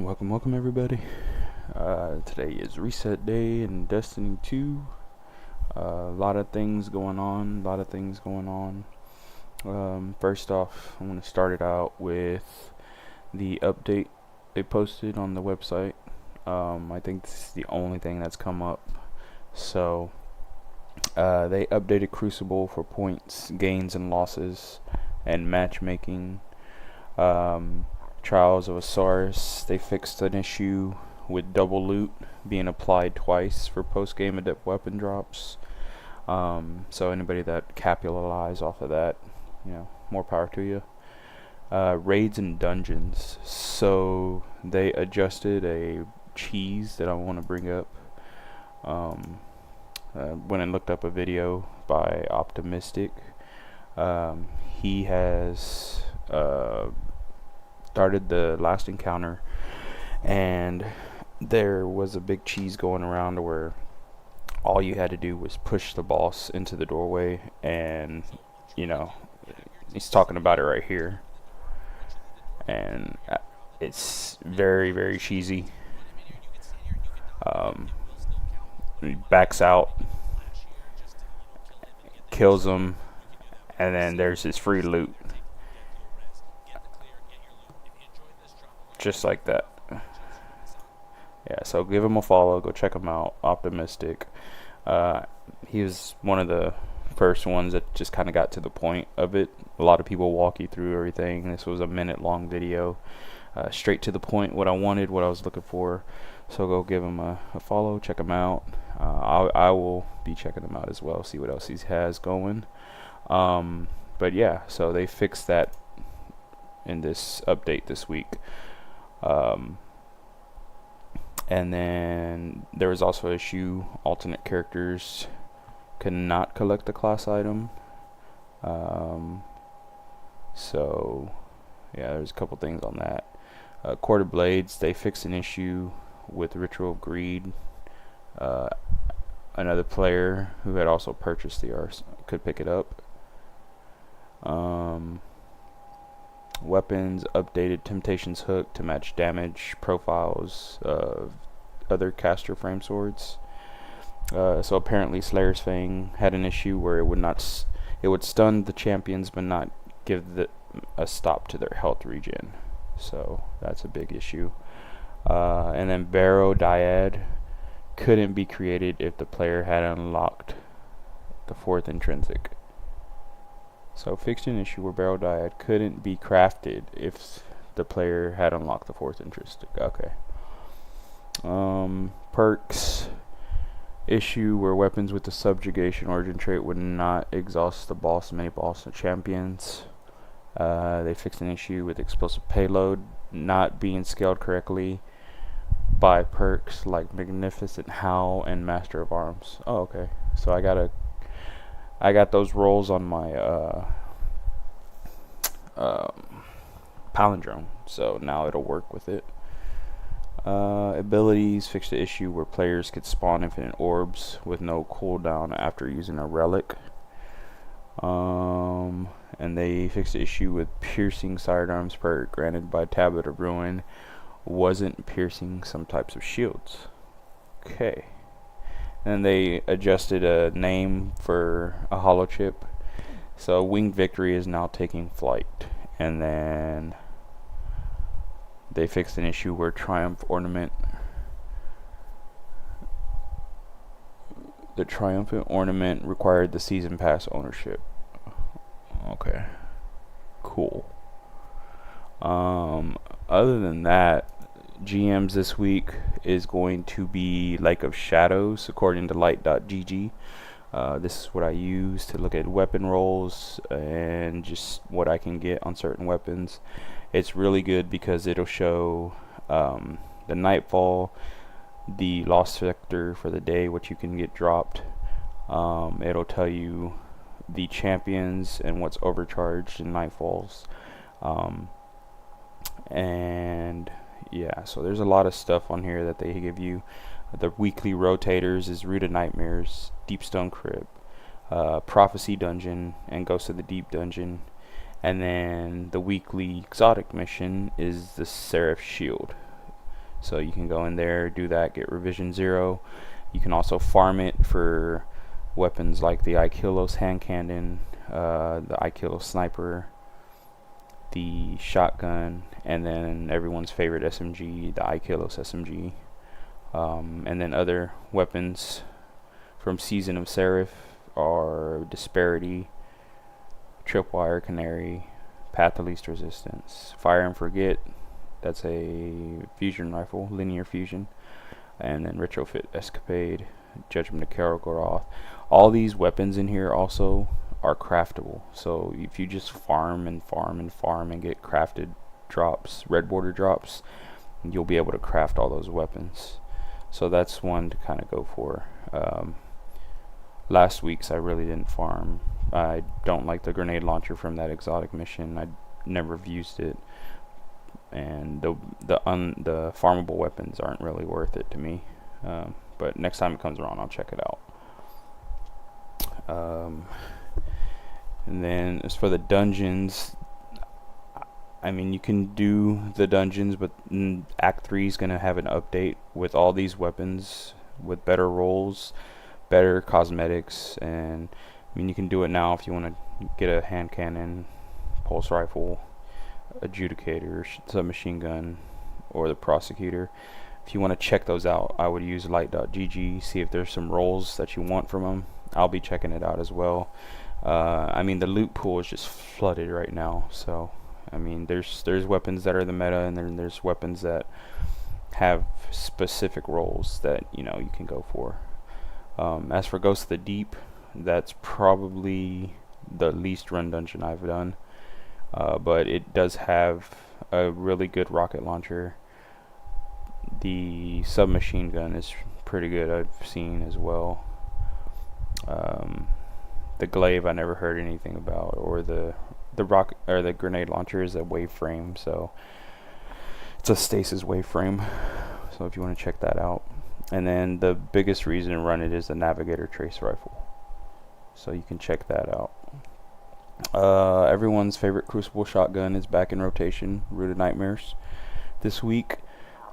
Welcome everybody. Today is reset day in Destiny 2. A lot of things going on. First off, I'm going to start it out with the update they posted on the website. I think this is the only thing that's come up. So, they updated Crucible for points, gains, and losses, and matchmaking. Trials of Osiris, they fixed an issue with double loot being applied twice for post-game adept weapon drops. So anybody that capitalize off of that, more power to you. Raids and dungeons. So they adjusted a cheese that I want to bring up. When I looked up a video by Optimistic, he has started the last encounter, and there was a big cheese going around where all you had to do was push the boss into the doorway, and he's talking about it right here, and it's very, very cheesy. He backs out, kills him, and then there's his free loot. Just like that. Yeah, so give him a follow. Go check him out. Optimistic. He was one of the first ones that just kind of got to the point of it. A lot of people walk you through everything. This was a minute-long video. Straight to the point. What I wanted, what I was looking for. So go give him a follow. Check him out. I will be checking him out as well. See what else he has going. But yeah, so they fixed that in this update this week. And then there was also an issue: alternate characters cannot collect a class item. So yeah, there's a couple things on that. Court of Blades, they fixed an issue with Ritual of Greed. Another player who had also purchased the arse could pick it up. Weapons updated Temptation's Hook to match damage profiles of other caster frame swords. So apparently Slayer's Fang had an issue where it would stun the champions but not give a stop to their health regen. So that's a big issue. And then Barrow Dyad couldn't be created if the player had unlocked the 4th intrinsic. So fixed an issue where Barrel Dyad couldn't be crafted if the player had unlocked the 4th intrinsic. Okay. Perks issue where weapons with the subjugation origin trait would not exhaust the boss, many boss and champions. They fixed an issue with explosive payload not being scaled correctly by perks like Magnificent Howl and Master of Arms. Oh, okay. So I got those rolls on my palindrome, so now it'll work with it. Abilities fixed the issue where players could spawn infinite orbs with no cooldown after using a relic. And they fixed the issue with piercing sidearms perk granted by Tablet of Ruin wasn't piercing some types of shields. Okay. And they adjusted a name for a holo chip. So Winged Victory is now taking flight. And then they fixed an issue where Triumph Ornament, the Triumphant Ornament required the Season Pass ownership. Okay. Cool. Other than that, GMs this week is going to be Lake of Shadows, according to light.gg. This is what I use to look at weapon rolls and just what I can get on certain weapons. It's really good because it'll show the Nightfall, the Lost Sector for the day, what you can get dropped. It'll tell you the champions and what's overcharged in Nightfalls. And yeah, so there's a lot of stuff on here that they give you. The weekly rotators is Root of Nightmares, Deepstone Crypt, Prophecy Dungeon, and Ghost of the Deep Dungeon. And then the weekly exotic mission is the Seraph Shield. So you can go in there, do that, get revision 0. You can also farm it for weapons like the Aikilos hand cannon, the Aikilos sniper, the shotgun, and then everyone's favorite SMG, the Aikilos SMG. And then other weapons from Season of Seraph are Disparity, Tripwire Canary, Path of Least Resistance, Fire and Forget, that's a fusion rifle, linear fusion, and then Retrofit Escapade, Judgment of Karagoroth. All these weapons in here also are craftable, so if you just farm and farm and farm and get crafted drops, red border drops, you'll be able to craft all those weapons. So that's one to kind of go for. Last week's I really didn't farm. I don't like the grenade launcher from that exotic mission. I never have used it, and the farmable weapons aren't really worth it to me. But next time it comes around, I'll check it out. And then as for the dungeons, I mean, you can do the dungeons, but Act 3 is going to have an update with all these weapons, with better rolls, better cosmetics, and I mean, you can do it now if you want to get a hand cannon, pulse rifle, adjudicator, submachine gun, or the prosecutor. If you want to check those out, I would use light.gg, see if there's some rolls that you want from them. I'll be checking it out as well. I mean, the loot pool is just flooded right now, so I mean, there's weapons that are the meta, and then there's weapons that have specific roles that you can go for. As for Ghost of the Deep, that's probably the least run dungeon I've done, but it does have a really good rocket launcher. The submachine gun is pretty good, I've seen as well. The glaive I never heard anything about, or the rocket or the grenade launcher is a wave frame, so it's a stasis wave frame. So if you want to check that out. And then the biggest reason to run it is the Navigator Trace Rifle, so you can check that out. Everyone's favorite Crucible shotgun is back in rotation, Root of Nightmares, this week.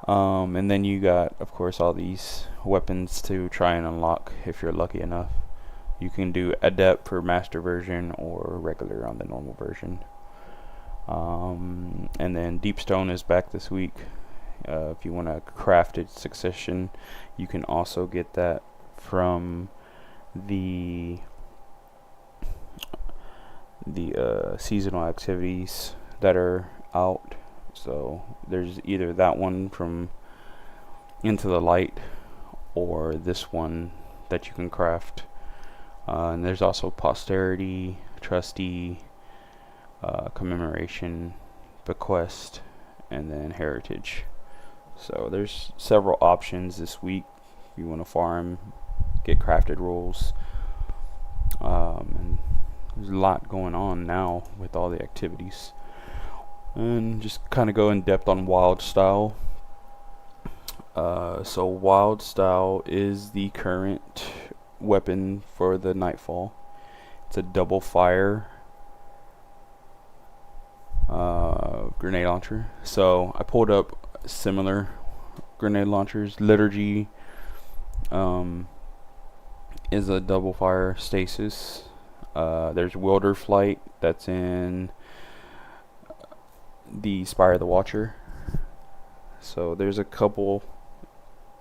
And then you got, of course, all these weapons to try and unlock if you're lucky enough. You can do Adept for Master version or regular on the normal version. And then Deepstone is back this week. If you want a crafted succession, you can also get that from the seasonal activities that are out. So there's either that one from Into the Light or this one that you can craft. And there's also Posterity, Trusty, Commemoration, Bequest, and then Heritage. So there's several options this week if you want to farm, get crafted rolls. And there's a lot going on now with all the activities. And just kind of go in depth on Wild Style. So Wild Style is the current weapon for the Nightfall. It's a double fire grenade launcher. So I pulled up similar grenade launchers. Liturgy is a double fire stasis. There's Wilder Flight that's in the Spire of the Watcher. So there's a couple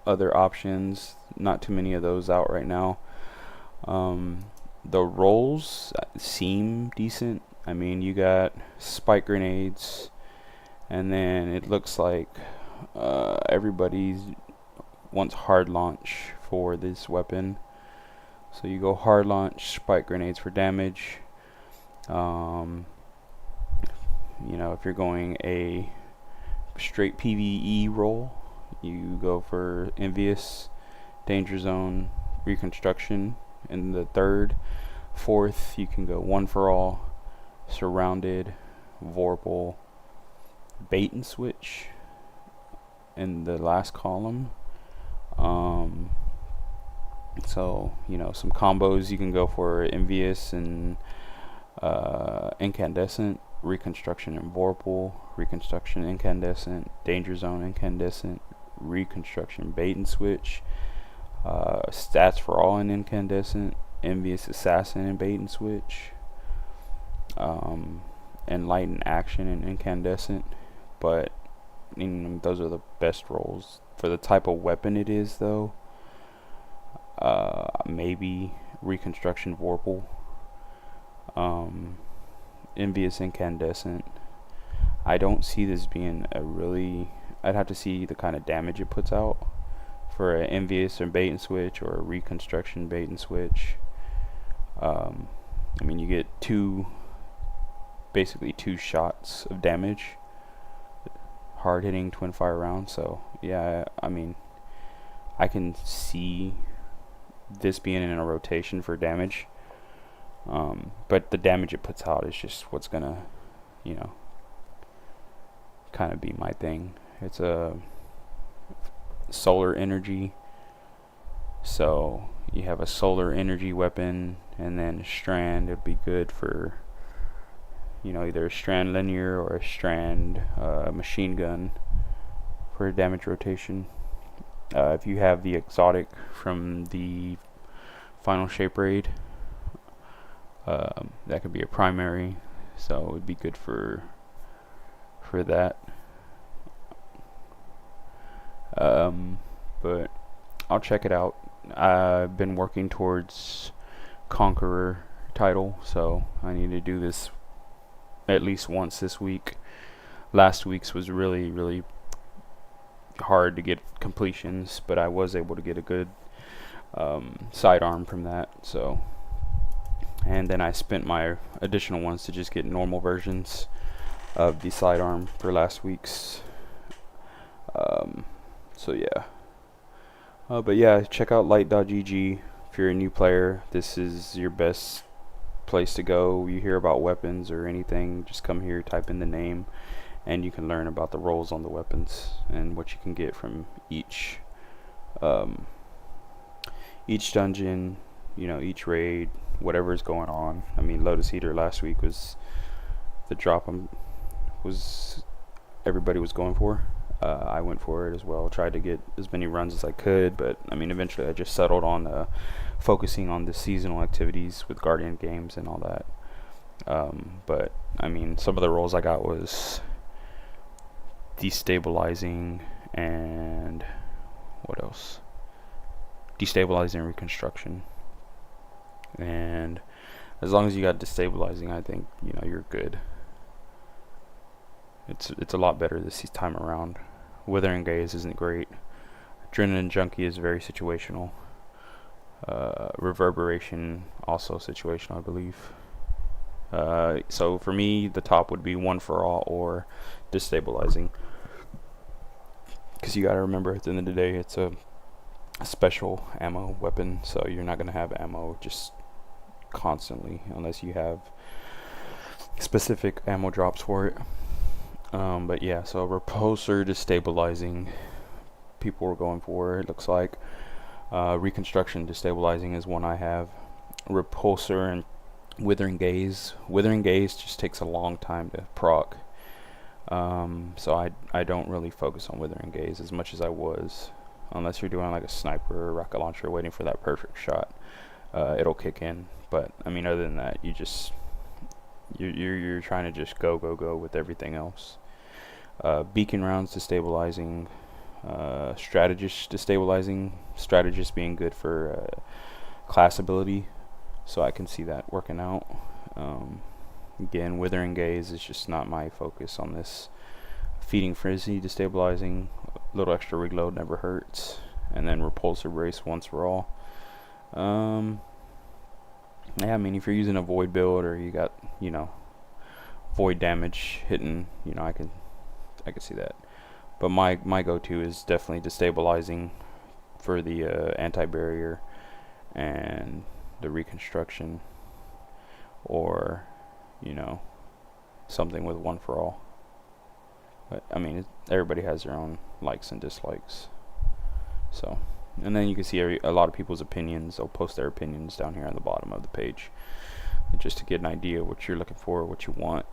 other options, not too many of those out right now. The rolls seem decent. I mean, you got spike grenades, and then it looks like everybody wants hard launch for this weapon. So you go hard launch, spike grenades for damage. If you're going a straight PvE roll, you go for Envious, Danger Zone, Reconstruction in the third. Fourth, you can go One for All, Surrounded, Vorpal, Bait and Switch in the last column. So some combos you can go for: Envious and Incandescent, Reconstruction and Vorpal, Reconstruction Incandescent, Danger Zone Incandescent, Reconstruction Bait and Switch, Stats for All in Incandescent, Envious Assassin in Bait and Switch, Enlightened Action in Incandescent. But those are the best rolls. For the type of weapon it is, though, maybe Reconstruction Vorpal, Envious Incandescent. I don't see this being a really... I'd have to see the kind of damage it puts out for an Envious or Bait and Switch, or a Reconstruction Bait and Switch. I mean, you get basically two shots of damage, hard hitting twin fire rounds. So yeah, I mean, I can see this being in a rotation for damage, but the damage it puts out is just what's gonna, kind of be my thing. It's a solar energy, so you have a solar energy weapon, and then a strand. It'd be good for either a strand linear or a strand machine gun for damage rotation. If you have the exotic from the Final Shape raid, that could be a primary, so it would be good for that. But I'll check it out. I've been working towards Conqueror title, so I need to do this at least once this week. Last week's was really, really hard to get completions, but I was able to get a good sidearm from that. So, and then I spent my additional ones to just get normal versions of the sidearm for last week's. So yeah. But yeah, check out light.gg if you're a new player. This is your best place to go. You hear about weapons or anything, just come here, type in the name, and you can learn about the rolls on the weapons and what you can get from each dungeon, each raid, whatever is going on. I mean, Lotus Eater last week was the drop was everybody was going for. I went for it as well, tried to get as many runs as I could, but I mean, eventually I just settled on focusing on the seasonal activities with Guardian games and all that. But I mean, some of the rolls I got was destabilizing and what else? Destabilizing Reconstruction. And as long as you got destabilizing, I think you're good. It's a lot better this time around. Withering Gaze isn't great. Adrenaline Junkie is very situational. Reverberation also situational, I believe. So for me, the top would be One for All or Destabilizing, because you gotta remember, at the end of the day, it's a special ammo weapon, so you're not gonna have ammo just constantly unless you have specific ammo drops for it. But yeah, so Repulsor, Destabilizing, people were going for, it looks like. Reconstruction Destabilizing is one I have. Repulsor and Withering Gaze. Withering Gaze just takes a long time to proc. So I don't really focus on Withering Gaze as much as I was. Unless you're doing like a sniper or rocket launcher waiting for that perfect shot. It'll kick in. But I mean, other than that, you're trying to just go with everything else. Beacon Rounds Destabilizing, Strategist Destabilizing, Strategist being good for class ability, so I can see that working out. Again, Withering Gaze is just not my focus on this. Feeding Frenzy Destabilizing, a little extra reload never hurts, and then Repulsor Brace Once for All. Yeah, I mean, if you're using a void build or you got void damage hitting, I can see that. But my go-to is definitely Destabilizing for the anti-barrier and the Reconstruction, or something with One for All. But I mean, everybody has their own likes and dislikes. So, and then you can see a lot of people's opinions. They'll post their opinions down here on the bottom of the page, just to get an idea what you're looking for, what you want.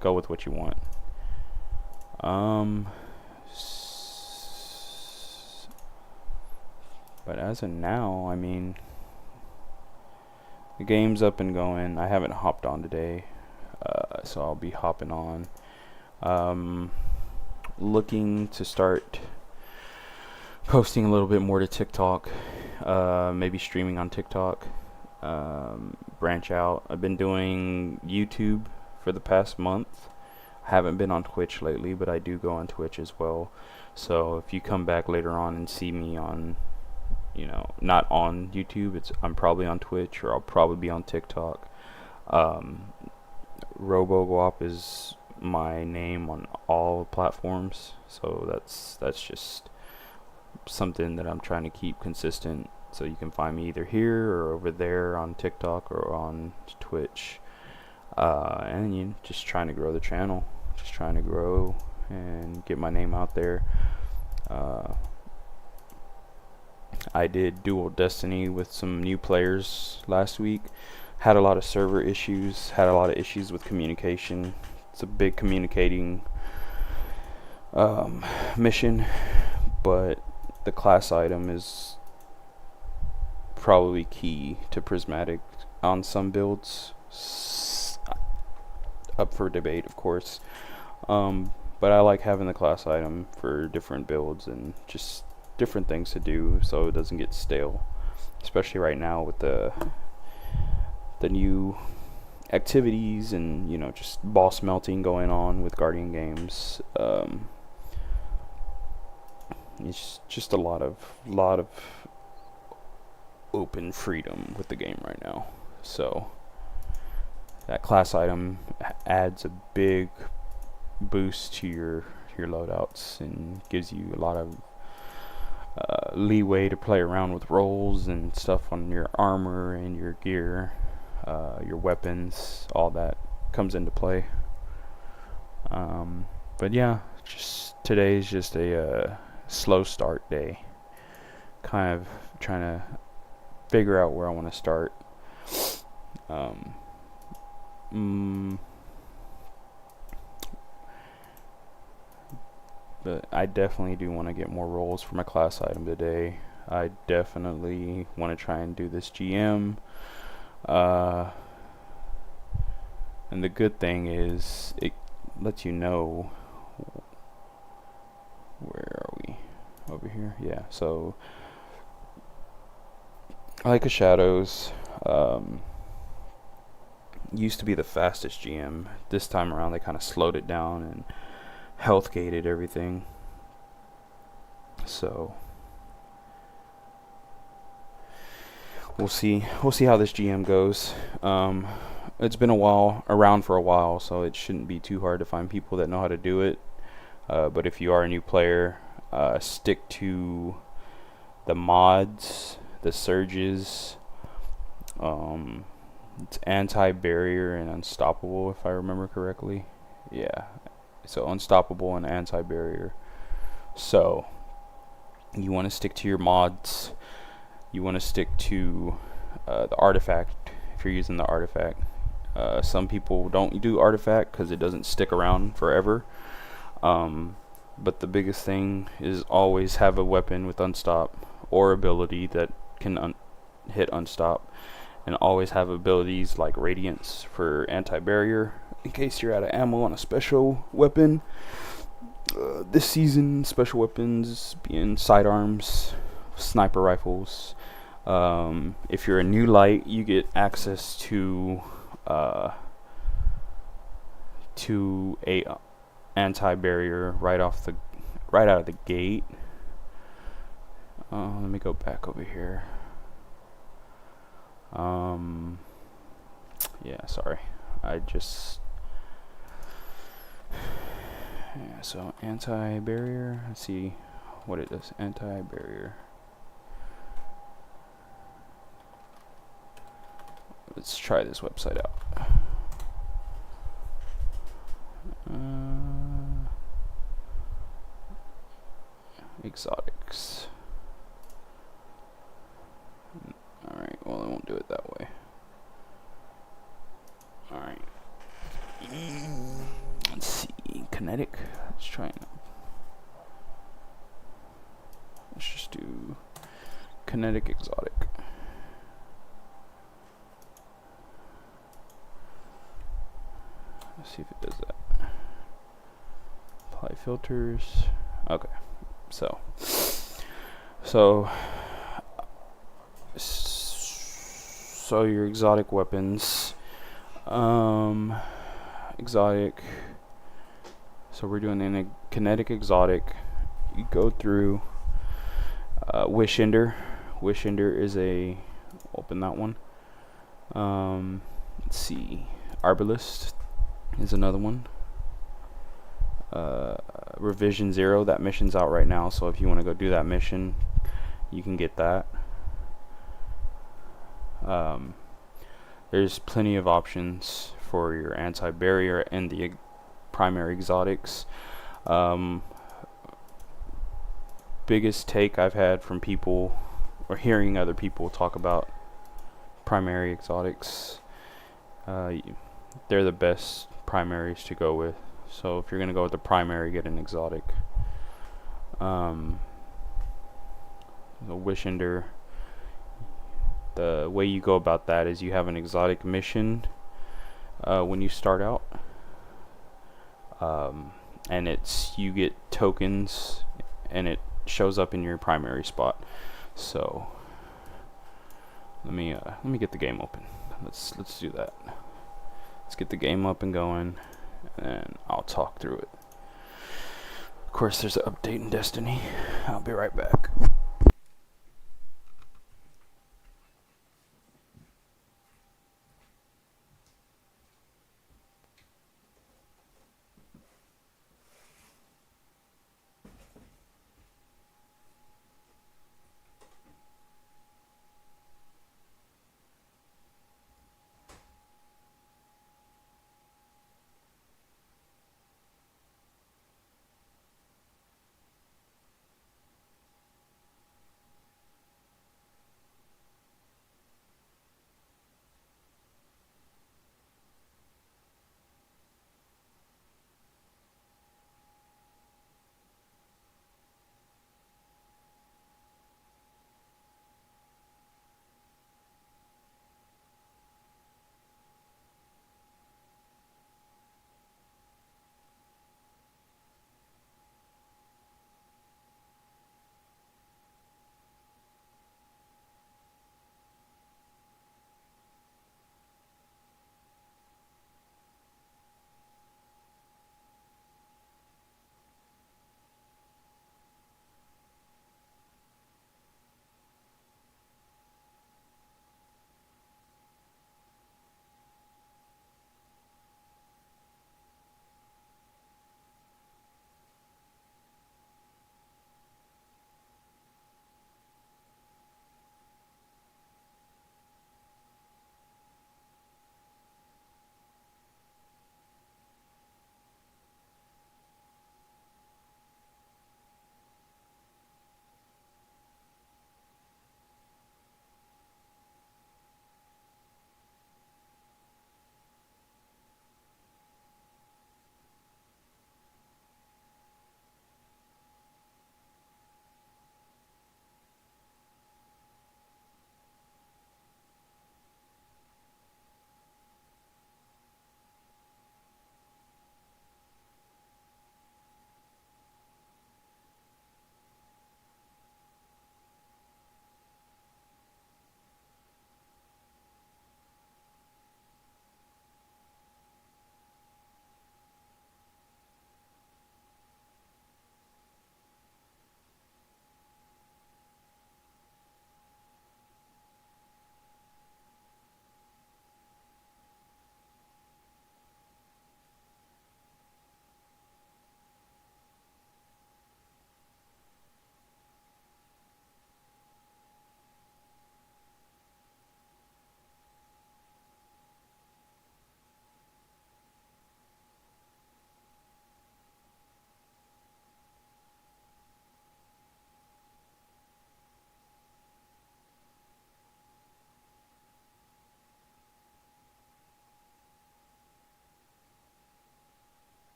Go with what you want. But as of now, I mean, the game's up and going. I haven't hopped on today, so I'll be hopping on. Looking to start posting a little bit more to TikTok, maybe streaming on TikTok, branch out. I've been doing YouTube for the past month. I haven't been on Twitch lately, but I do go on Twitch as well. So if you come back later on and see me on, not on YouTube, I'm probably on Twitch, or I'll probably be on TikTok. RoboGuap is my name on all platforms, so that's just something that I'm trying to keep consistent. So you can find me either here or over there on TikTok or on Twitch. And just trying to grow the channel, just trying to grow and get my name out there. I did Dual Destiny with some new players last week. Had a lot of server issues, had a lot of issues with communication. It's a big communicating mission, but the class item is probably key to Prismatic on some builds. Up for debate, of course. But I like having the class item for different builds and just different things to do, so it doesn't get stale. Especially right now with the new activities and just boss melting going on with Guardian Games. It's just a lot of open freedom with the game right now. So that class item adds a big boost to your loadouts and gives you a lot of leeway to play around with rolls and stuff on your armor and your gear, your weapons. All that comes into play. But yeah, today's just a slow start day. Kind of trying to figure out where I want to start. But I definitely do want to get more rolls for my class item today. I definitely want to try and do this GM. And the good thing is it lets you know, where are we? Over here? Yeah, so Ica Shadows used to be the fastest GM. This time around they kind of slowed it down and health gated everything. So we'll see how this GM goes. It's been around for a while, so it shouldn't be too hard to find people that know how to do it. But if you are a new player, stick to the mods, the surges. It's anti-barrier and unstoppable, if I remember correctly. Yeah, so unstoppable and anti-barrier. So you want to stick to your mods. You want to stick to the artifact if you're using the artifact. Some people don't do artifact because it doesn't stick around forever. But the biggest thing is always have a weapon with unstop or ability that can hit unstop, and always have abilities like Radiance for anti-barrier in case you're out of ammo on a special weapon. This season, special weapons being sidearms, sniper rifles. If you're a new light, you get access to a anti-barrier right out of the gate. Let me go back over here. Yeah, sorry. So anti-barrier. Let's see what it does. Anti-barrier. Let's try this website out. Exotics. Alright, well, I won't do it that way. Alright. Let's see. Kinetic. Let's try it. Let's just do kinetic exotic. Let's see if it does that. Apply filters. Okay, so your exotic weapons, exotic. So we're doing in a kinetic exotic. You go through Wish Ender. Wish Ender is a, open that one. Let's see, Arbalist is another one. Revision 0, that mission's out right now, so if you want to go do that mission, you can get that. There's plenty of options for your anti-barrier and the primary exotics. Biggest take I've had from people, or hearing other people talk about primary exotics, they're the best primaries to go with. So if you're going to go with the primary, get an exotic. The Wish Ender, the way you go about that is you have an exotic mission when you start out, and it's, you get tokens and it shows up in your primary spot. So let me get the game open. Let's do that. Let's get the game up and going, and I'll talk through it. Of course, there's an update in Destiny. I'll be right back.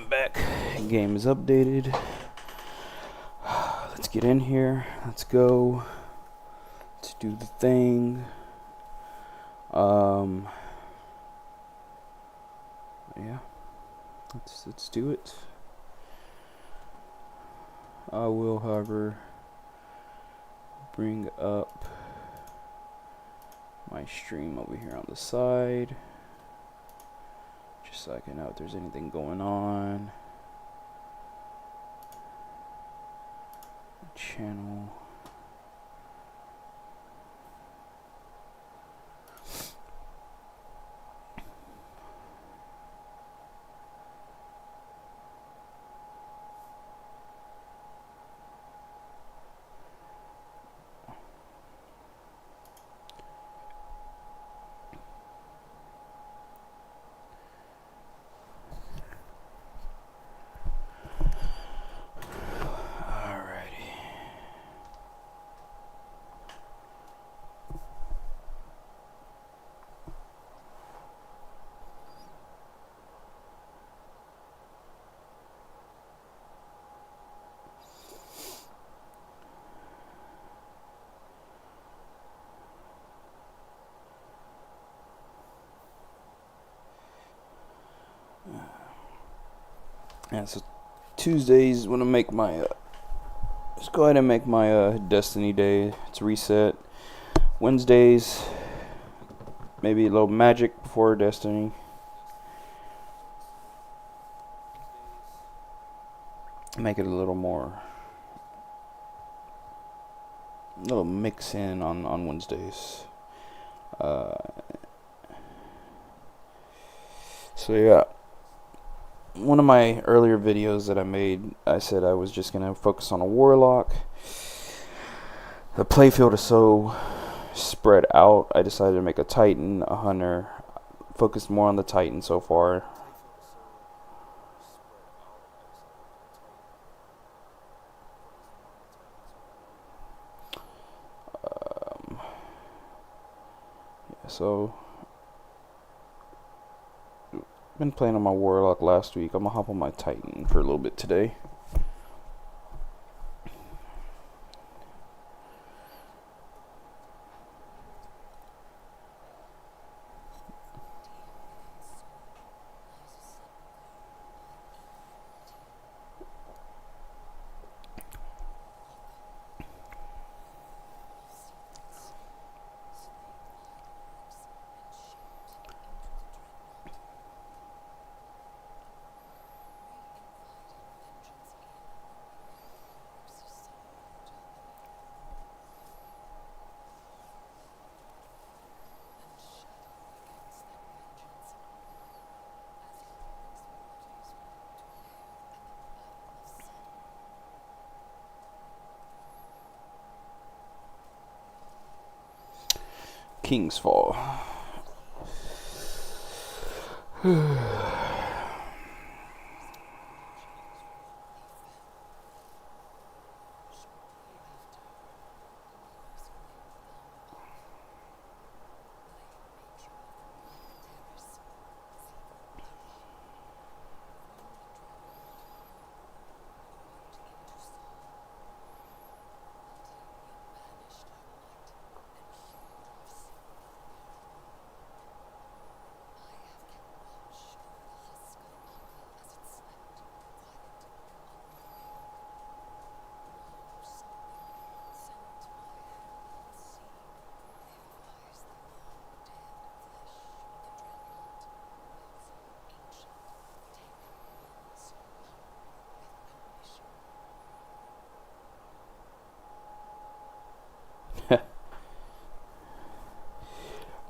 back. Game is updated. Let's get in here. Let's go. Let's do the thing. Yeah. Let's do it. I will, however, bring up my stream over here on the side, just so I can know if there's anything going on. Channel. Yeah, so Tuesdays when I make my just go ahead and make my Destiny day. It's reset. Wednesdays, maybe a little magic before Destiny. Make it a little more, a little mix in on Wednesdays. So yeah, one of my earlier videos that I made, I said I was just gonna focus on a warlock. The playfield is so spread out, I decided to make a titan, a hunter. Focused more on the titan so far. So been playing on my warlock last week. I'm gonna hop on my titan for a little bit today. King's Fall.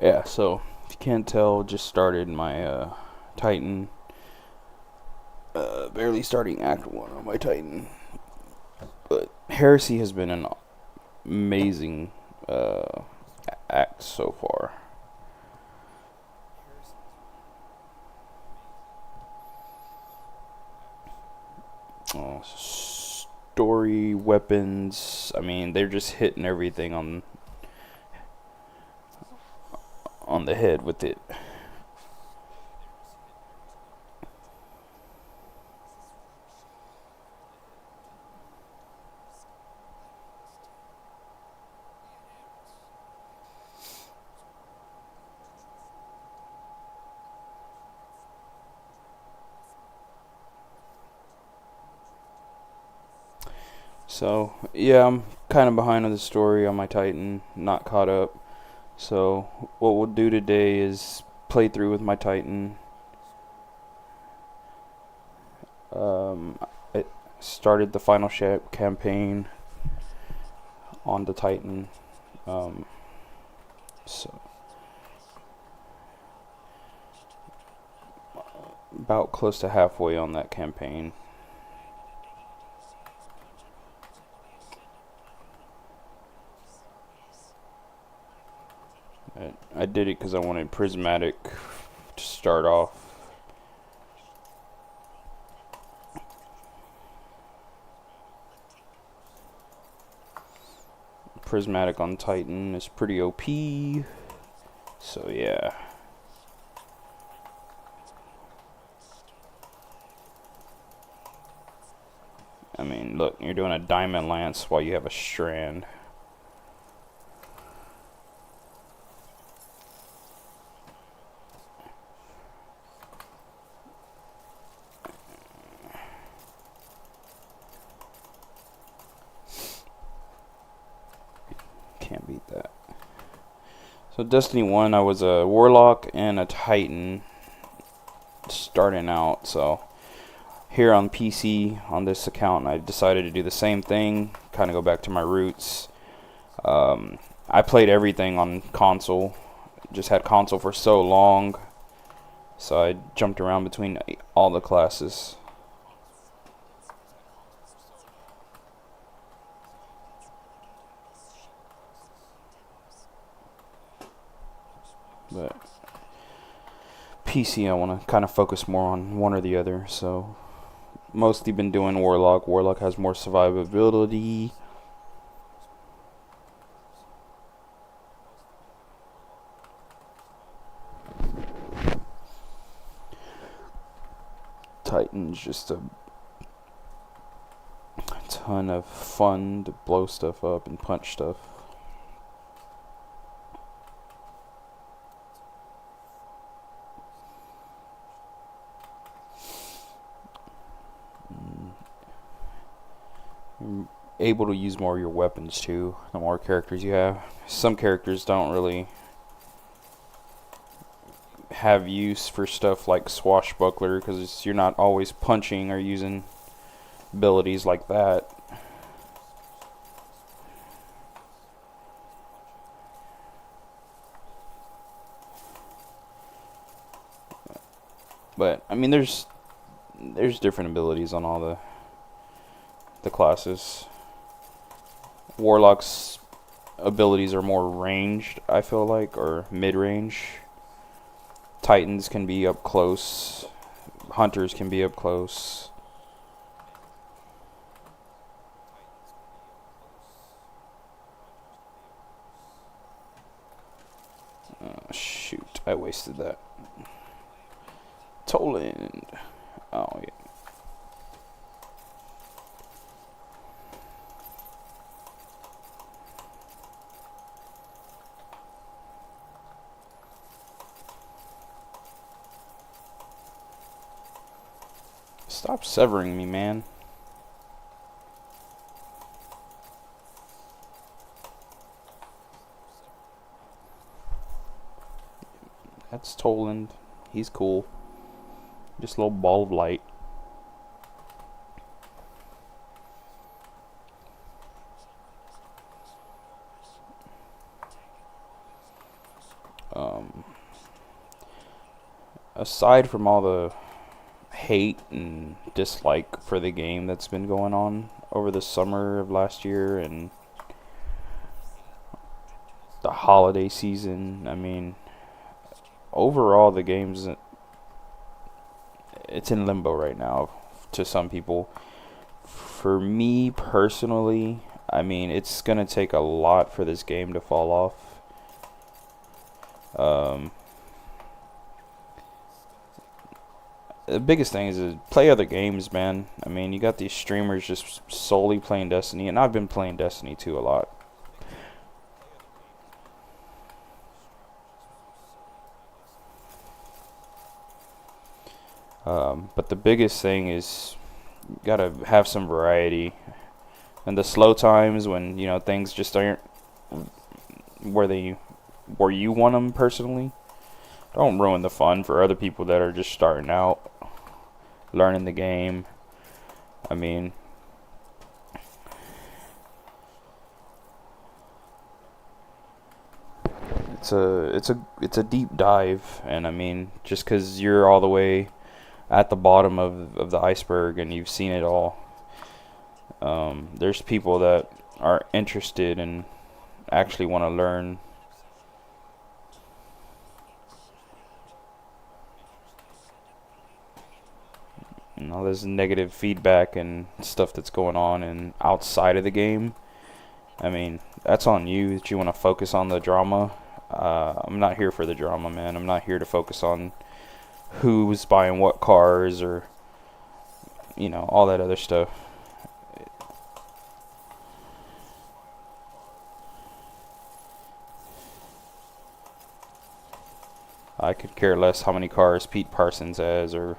Yeah, so if you can't tell, just started my Titan. Barely starting Act 1 on my Titan. But Heresy has been an amazing act so far. Story, weapons, I mean, they're just hitting everything on the head with it. So, yeah, I'm kind of behind on the story on my Titan, not caught up. So, what we'll do today is play through with my Titan. I started the final campaign on the Titan. So, about close to halfway on that campaign. I did it because I wanted Prismatic to start off. Prismatic on Titan is pretty OP. So yeah. I mean, look, you're doing a Diamond Lance while you have a Strand. Can't beat that. So Destiny 1, I was a Warlock and a Titan starting out. So here on PC, on this account, I decided to do the same thing, kind of go back to my roots. I played everything on console, just had console for so long, so I jumped around between all the classes. But PC, I want to kind of focus more on one or the other, so mostly been doing Warlock. Warlock has more survivability. Titan's just a ton of fun to blow stuff up and punch stuff. You're able to use more of your weapons too, the more characters you have. Some characters don't really have use for stuff like Swashbuckler because you're not always punching or using abilities like that. But I mean, there's different abilities on all the classes. Warlock's abilities are more ranged, I feel like, or mid-range. Titans can be up close. Hunters can be up close. Shoot, I wasted that. Toland. Oh, yeah. Stop severing me, man. That's Toland. He's cool. Just a little ball of light. Aside from all the hate and dislike for the game that's been going on over the summer of last year and the holiday season, I mean, overall the game's it's in limbo right now to some people. For me personally, I mean, it's gonna take a lot for this game to fall off. The biggest thing is to play other games, man. I mean, you got these streamers just solely playing Destiny, and I've been playing Destiny too a lot. But the biggest thing is you gotta have some variety. And the slow times when, things just aren't where you want them personally, don't ruin the fun for other people that are just starting out, learning the game. I mean, it's a deep dive, and I mean, just because you're all the way at the bottom of the iceberg and you've seen it all, there's people that are interested and actually want to learn. All this negative feedback and stuff that's going on and outside of the game. I mean, that's on you that you want to focus on the drama. I'm not here for the drama, man. I'm not here to focus on who's buying what cars or, all that other stuff. I could care less how many cars Pete Parsons has, or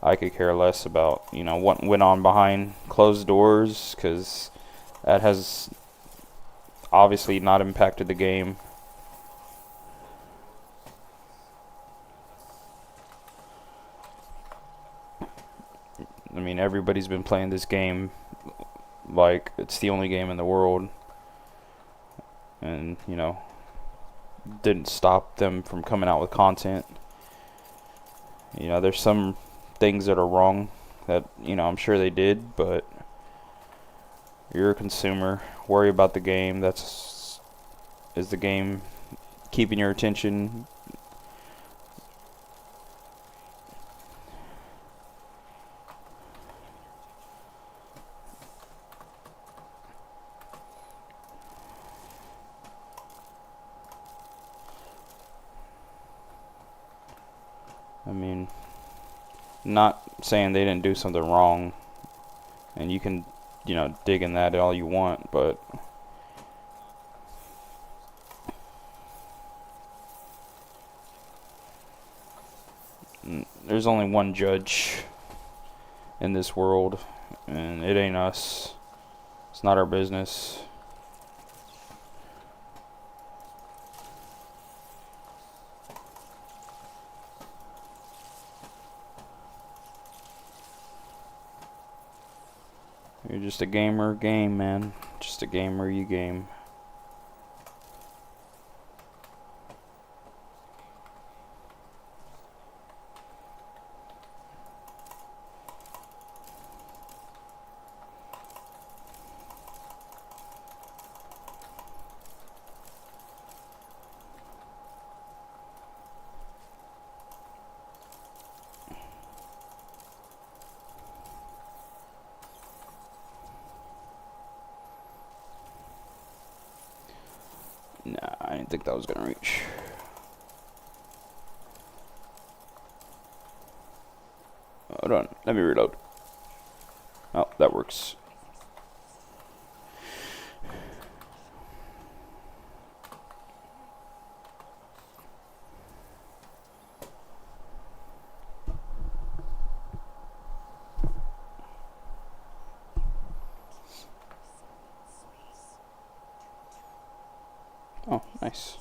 I could care less about, what went on behind closed doors, because that has obviously not impacted the game. I mean, everybody's been playing this game like it's the only game in the world, and didn't stop them from coming out with content. There's some things that are wrong that I'm sure they did, but you're a consumer. Worry about the game. Is the game keeping your attention? I mean, not saying they didn't do something wrong, and you can, dig in that all you want, but there's only one judge in this world, and it ain't us. It's not our business. You're just a gamer game, man. Just a gamer you game. Nah, I didn't think that was gonna reach. Hold on, let me reload. Oh, that works. Oh, nice.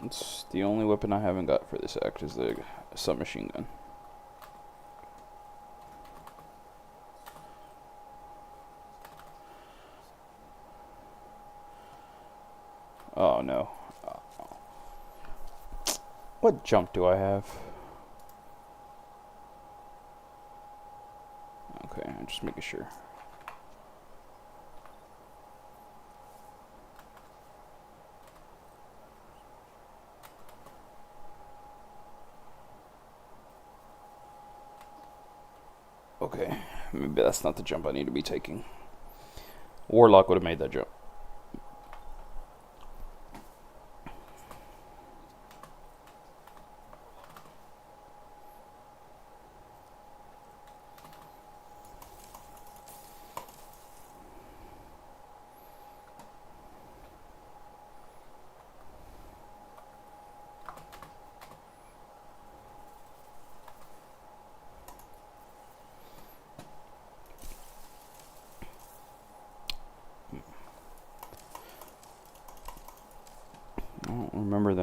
It's the only weapon I haven't got for this act is the submachine gun. Oh no. What jump do I have? Okay, I'm just making sure. Okay, maybe that's not the jump I need to be taking. Warlock would have made that jump.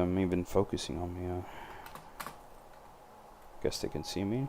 them even focusing on me. Guess they can see me.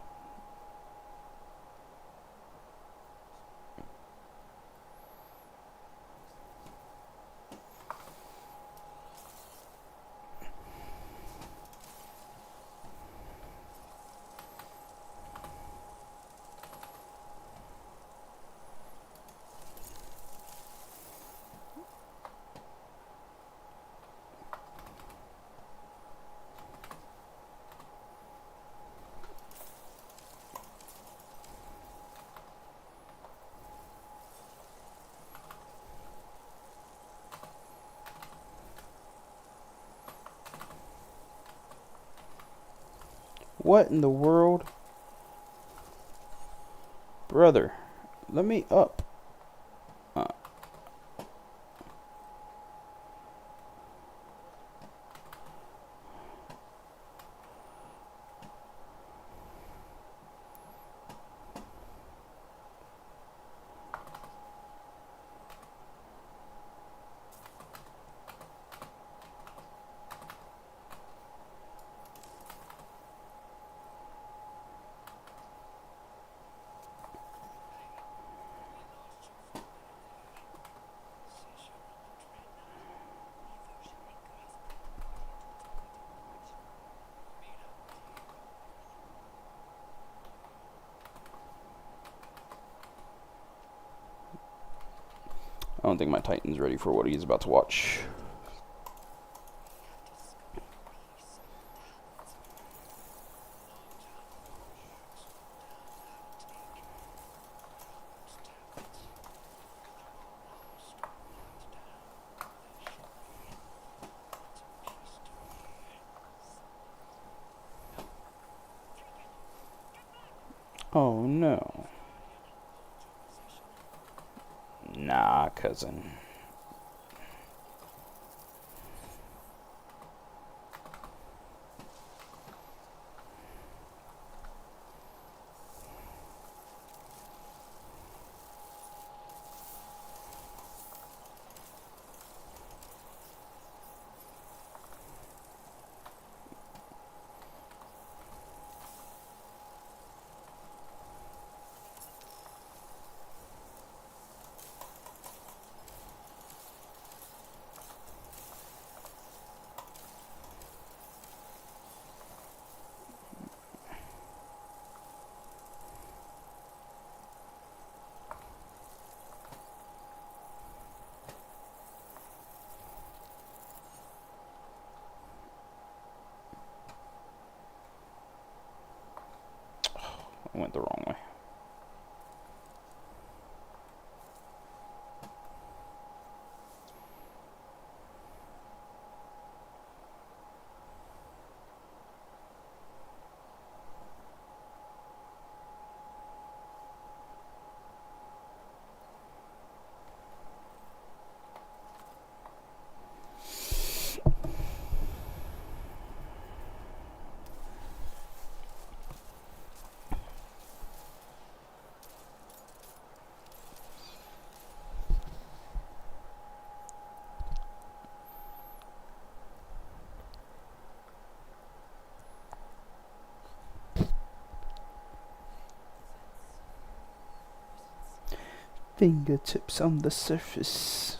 What in the world? Brother, let me up. I don't think my Titan's ready for what he's about to watch. Oh no. Nah, cousin. I went the wrong way. Fingertips on the surface.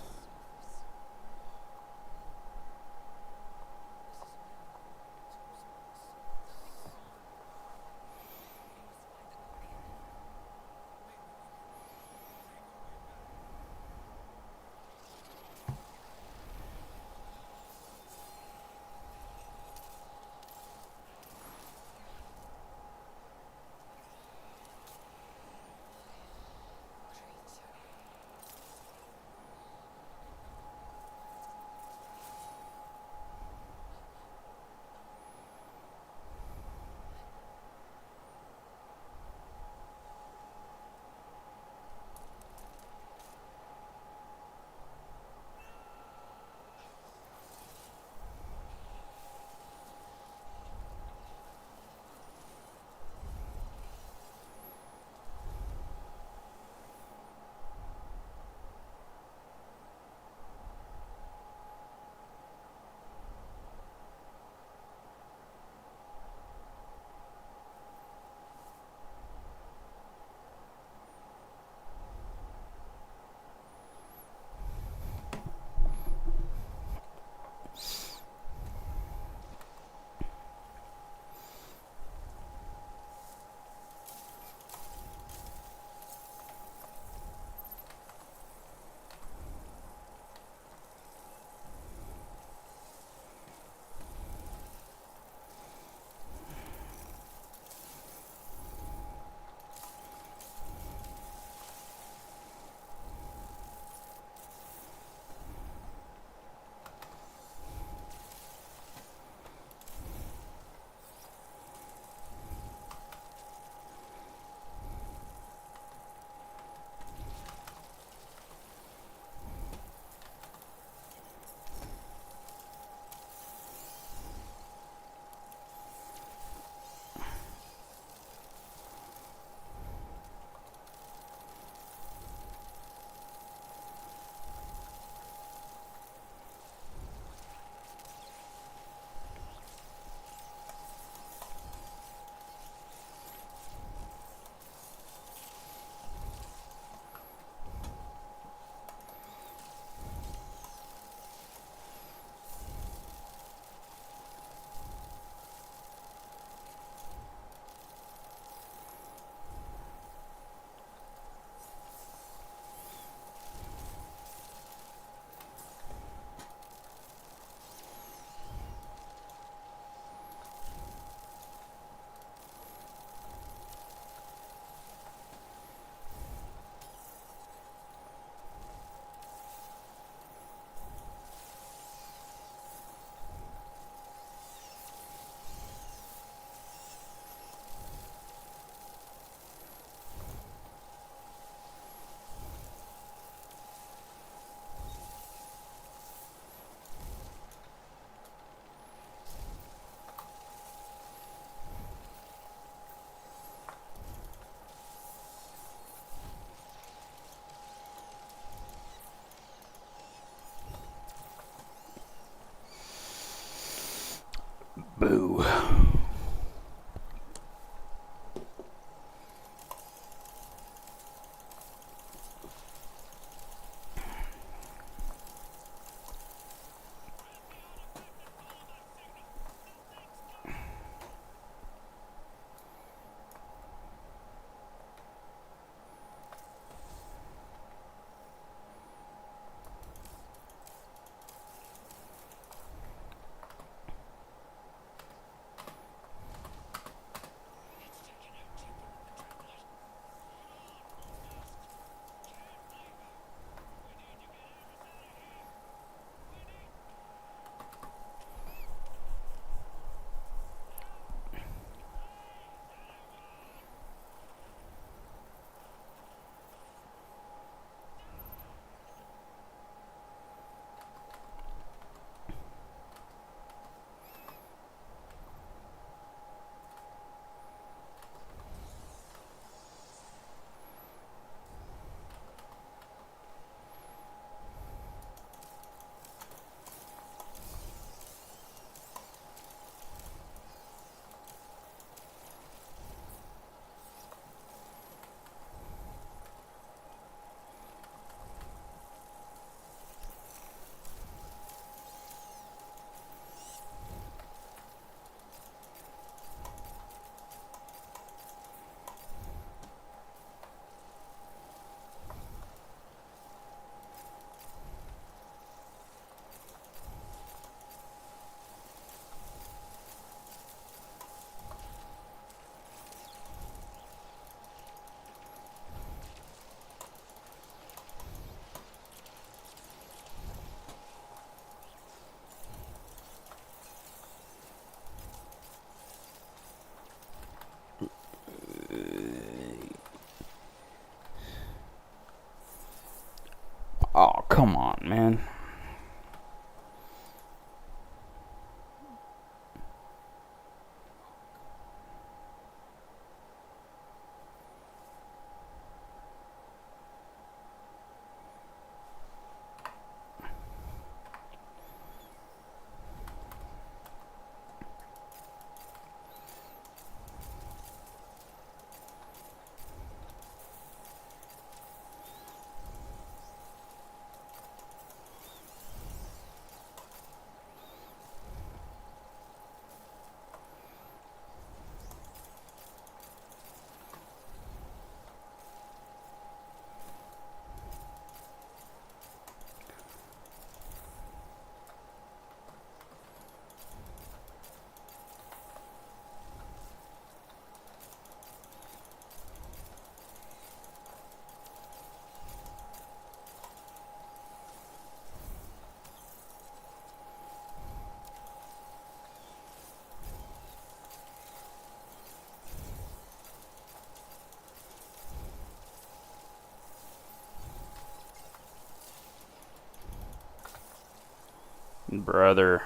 Boo. Oh, come on, man. Brother.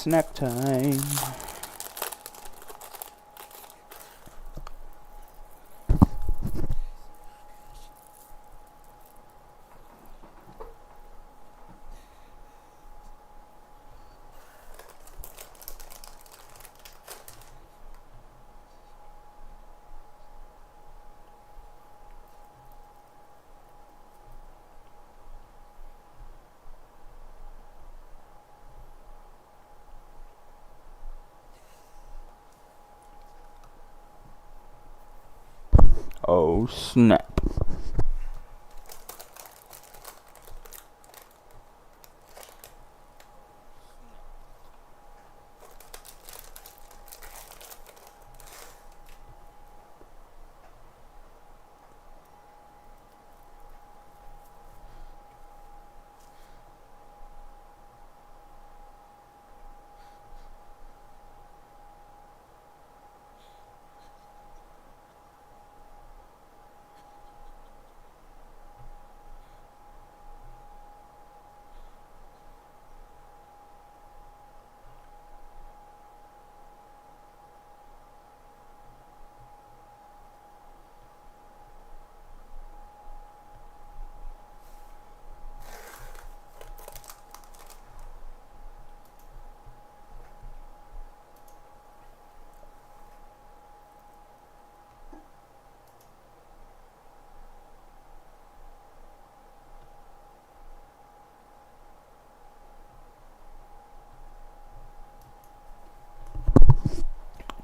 snack time. Oh snap.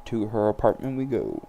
To her apartment we go.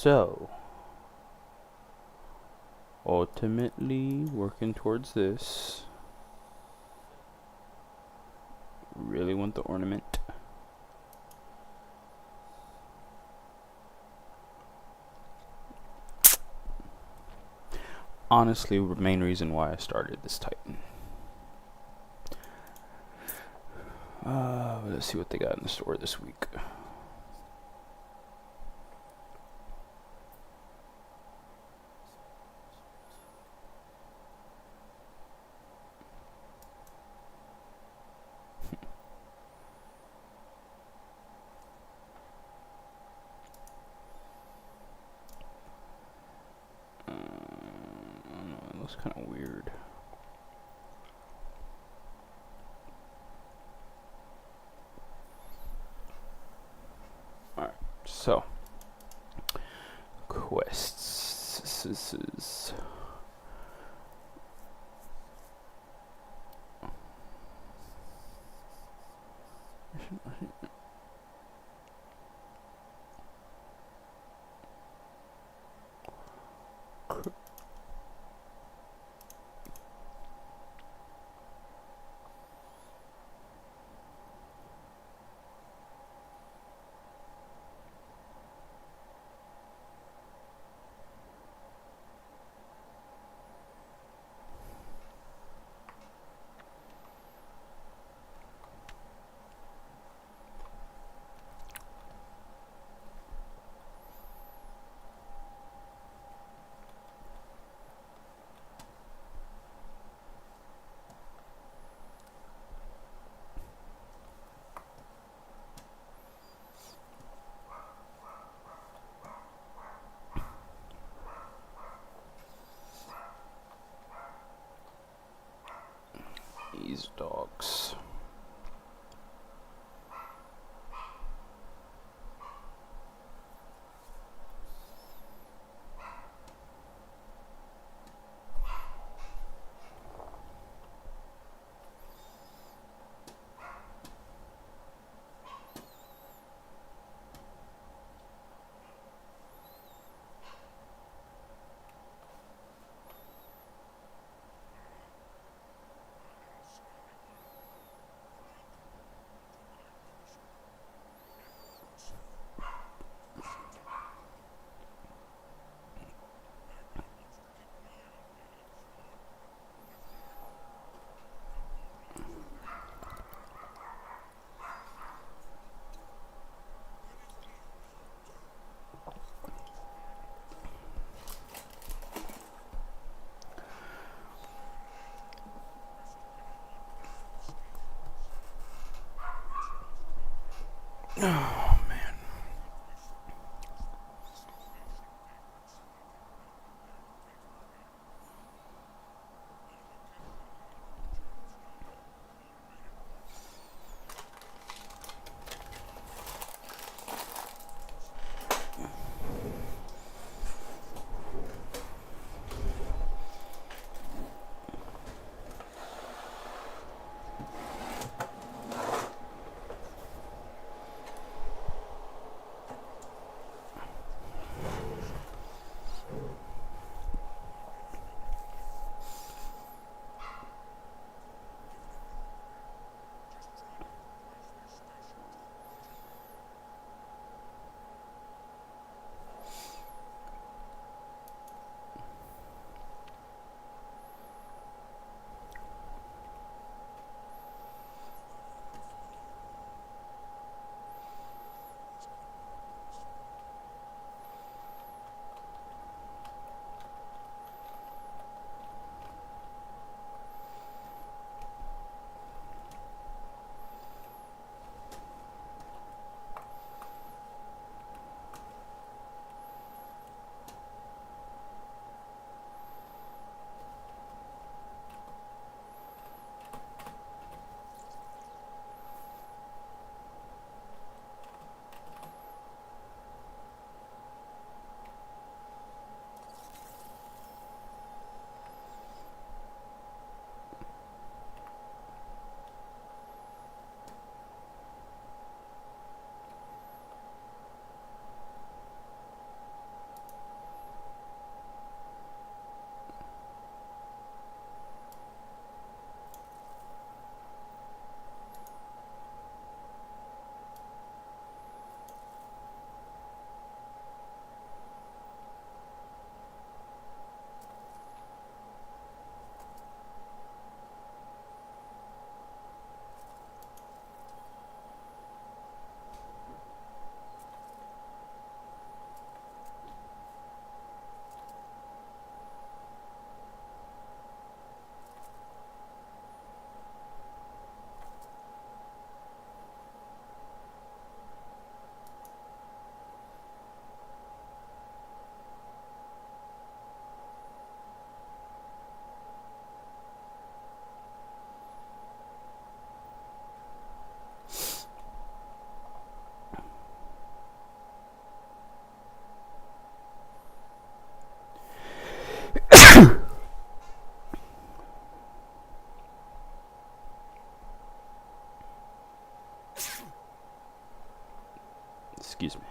So, ultimately working towards this. Really want the ornament. Honestly, the main reason why I started this Titan. Let's see what they got in the store this week. I don't know, it looks kind of weird. Alright, so quests. This is these dogs. Oh man. Excuse me.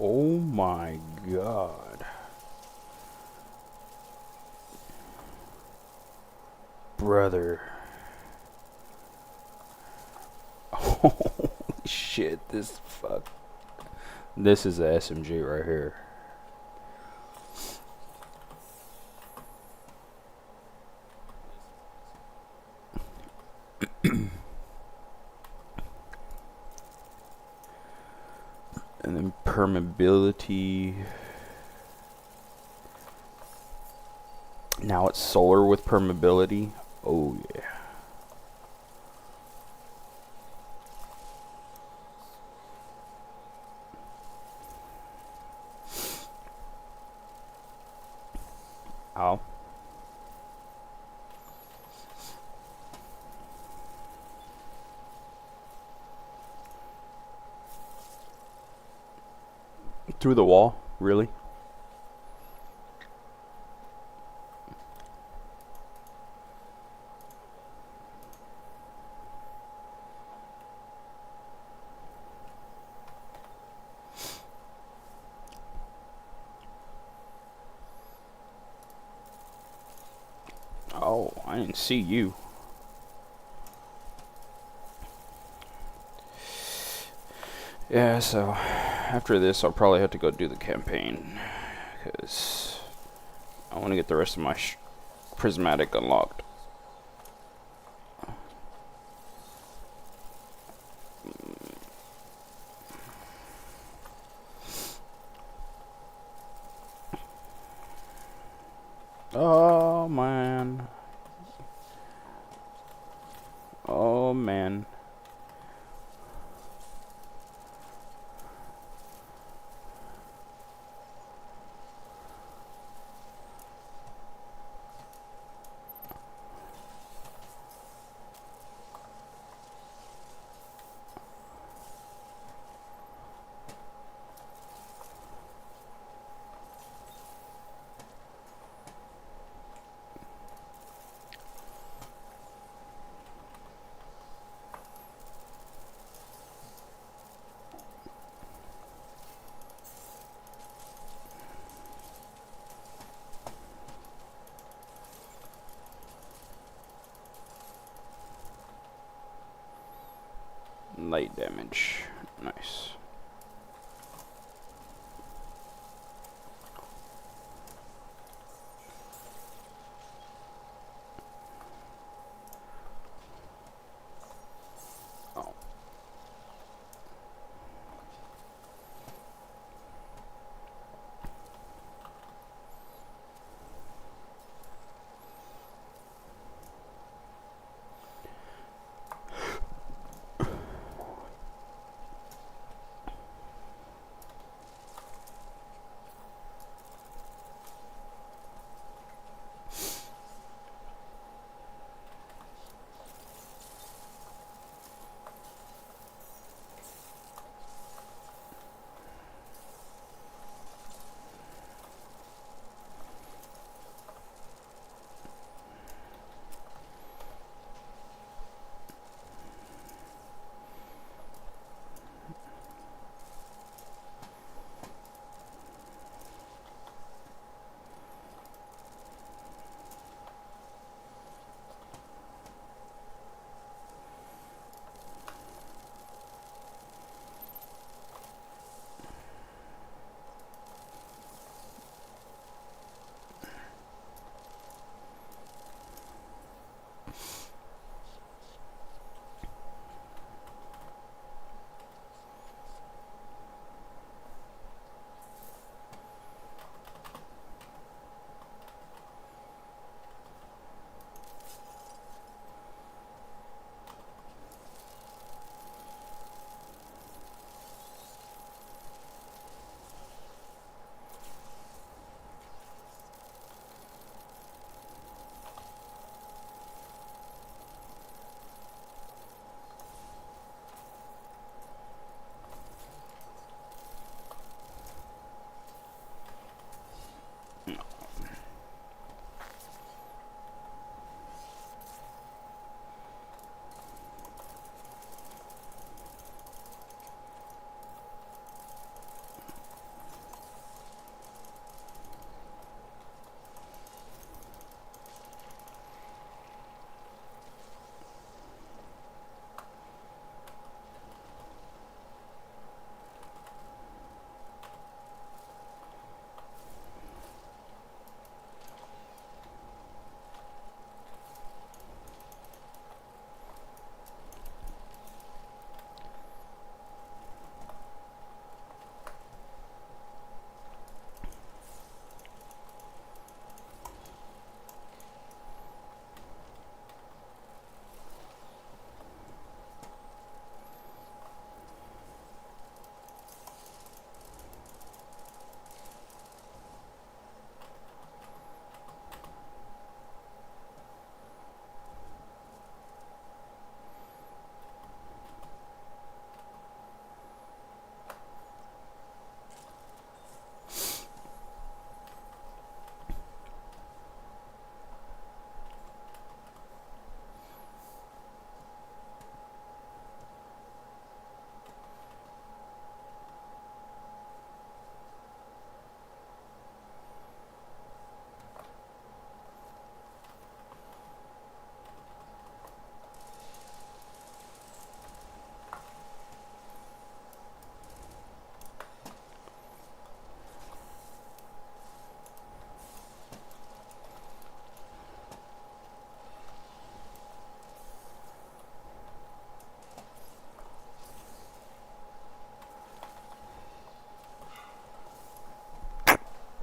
Oh my god. Brother. Holy shit, this fuck. This is a SMG right here. And then permeability. Now it's solar with permeability. Oh yeah. Ow. Through the wall? Really? Oh, I didn't see you. Yeah, so after this I'll probably have to go do the campaign, because I want to get the rest of my prismatic unlocked. Oh man. Oh man. Light damage. Nice. Oh.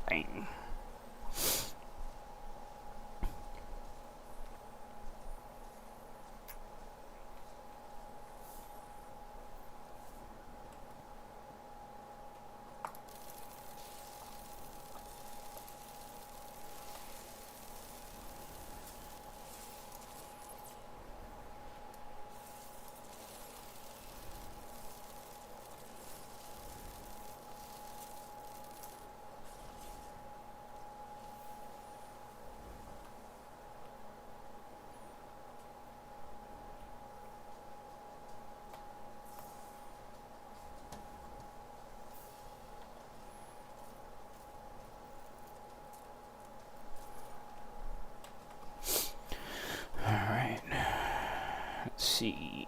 Bang. Alright. Let's see.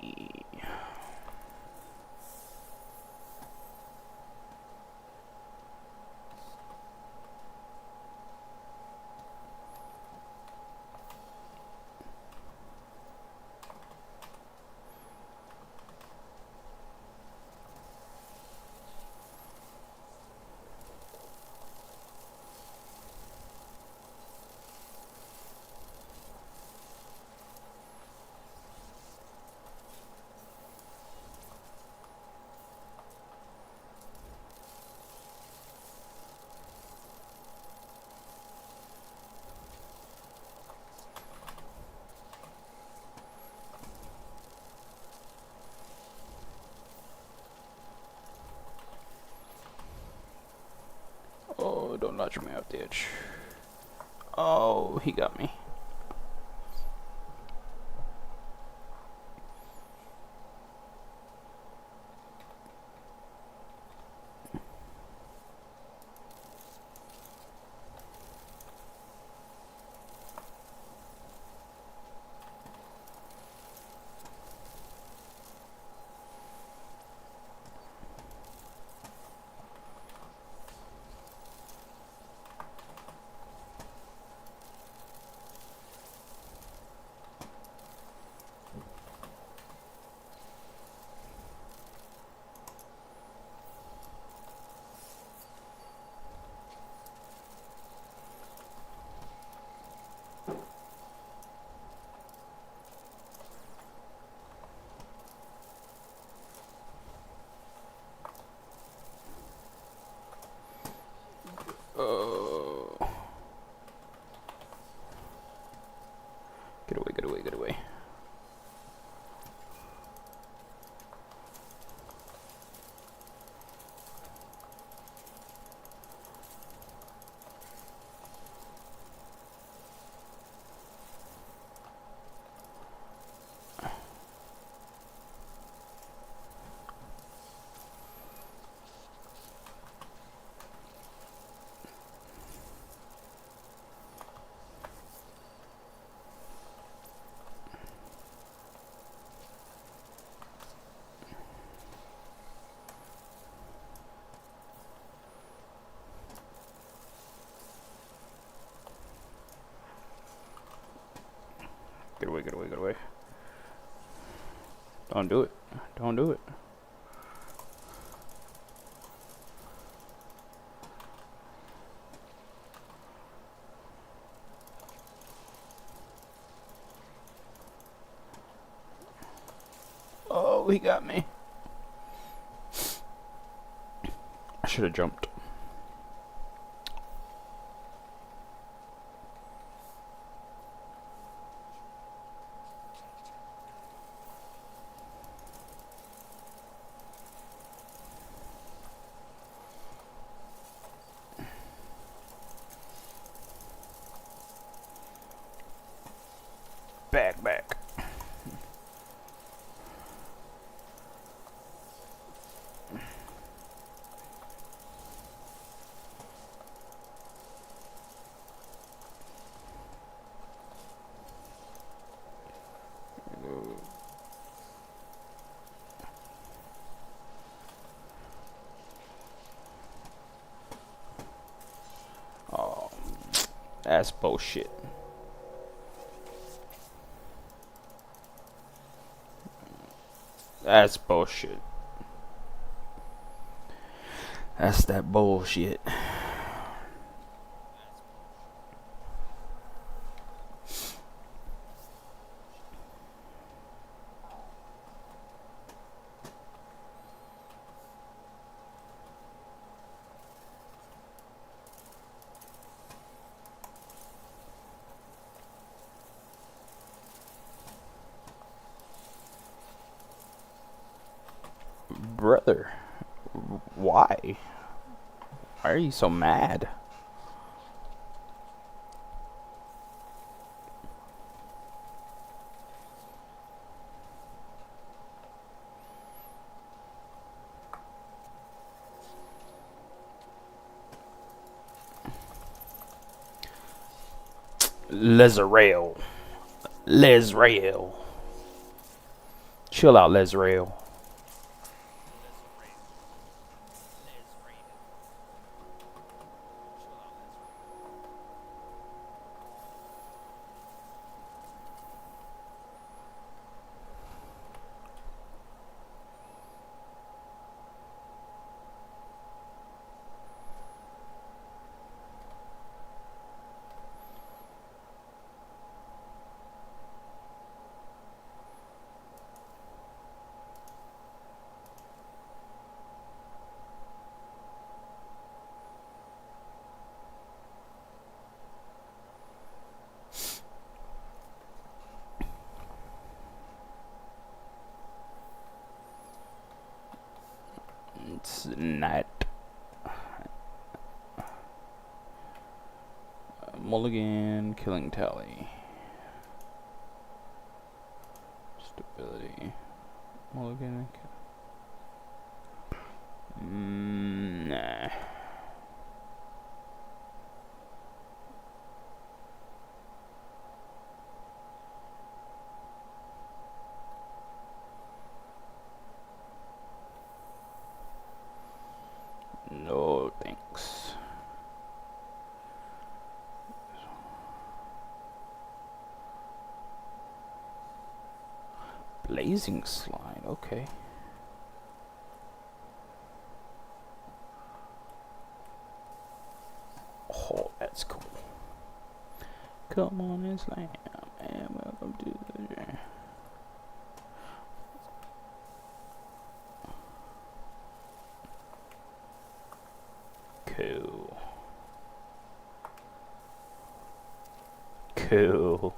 Oh, don't nudge me off the edge. Oh, he got me. Oh. Get away, get away, get away. Get away, get away, get away. Don't do it. Don't do it. Oh, he got me. I should have jumped. Back, back. Oh, that's bullshit. That's bullshit. That's that bullshit. brother, why? Why are you so mad? Lezrael. Lezrael. Chill out, Lezrael. It's not. Mulligan, killing tally. Stability. Mulligan. Nah. No thanks. Blazing slide, okay. Oh, that's cool. Come on and slam, and welcome to the... Cool. Cool.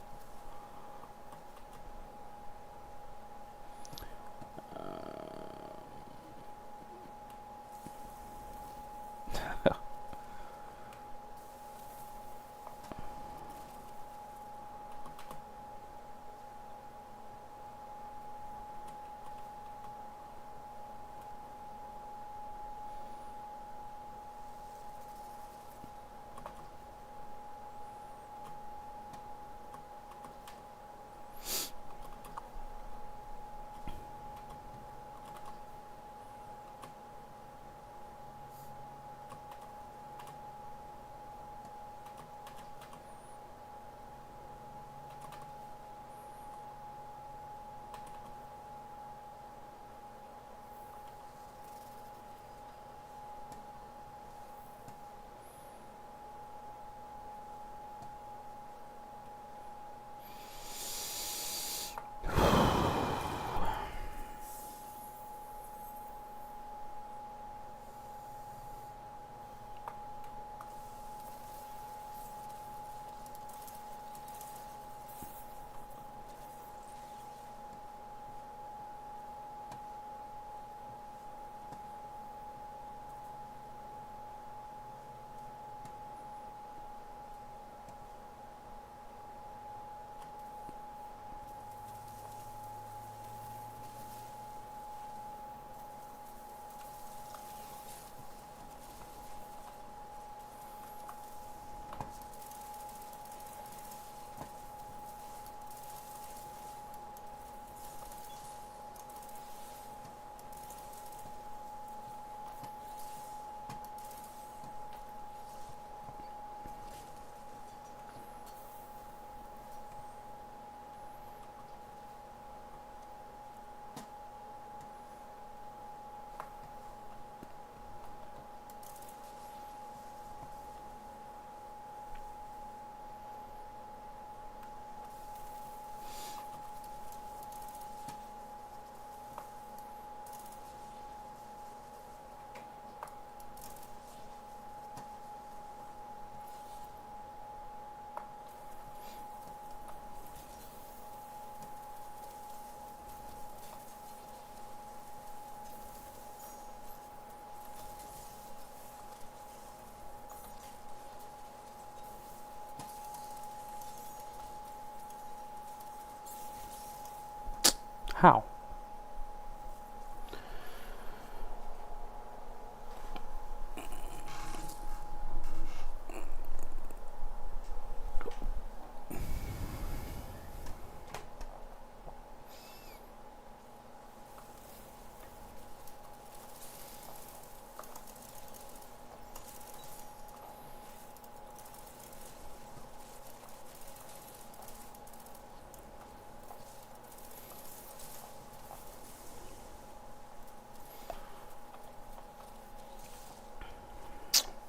How?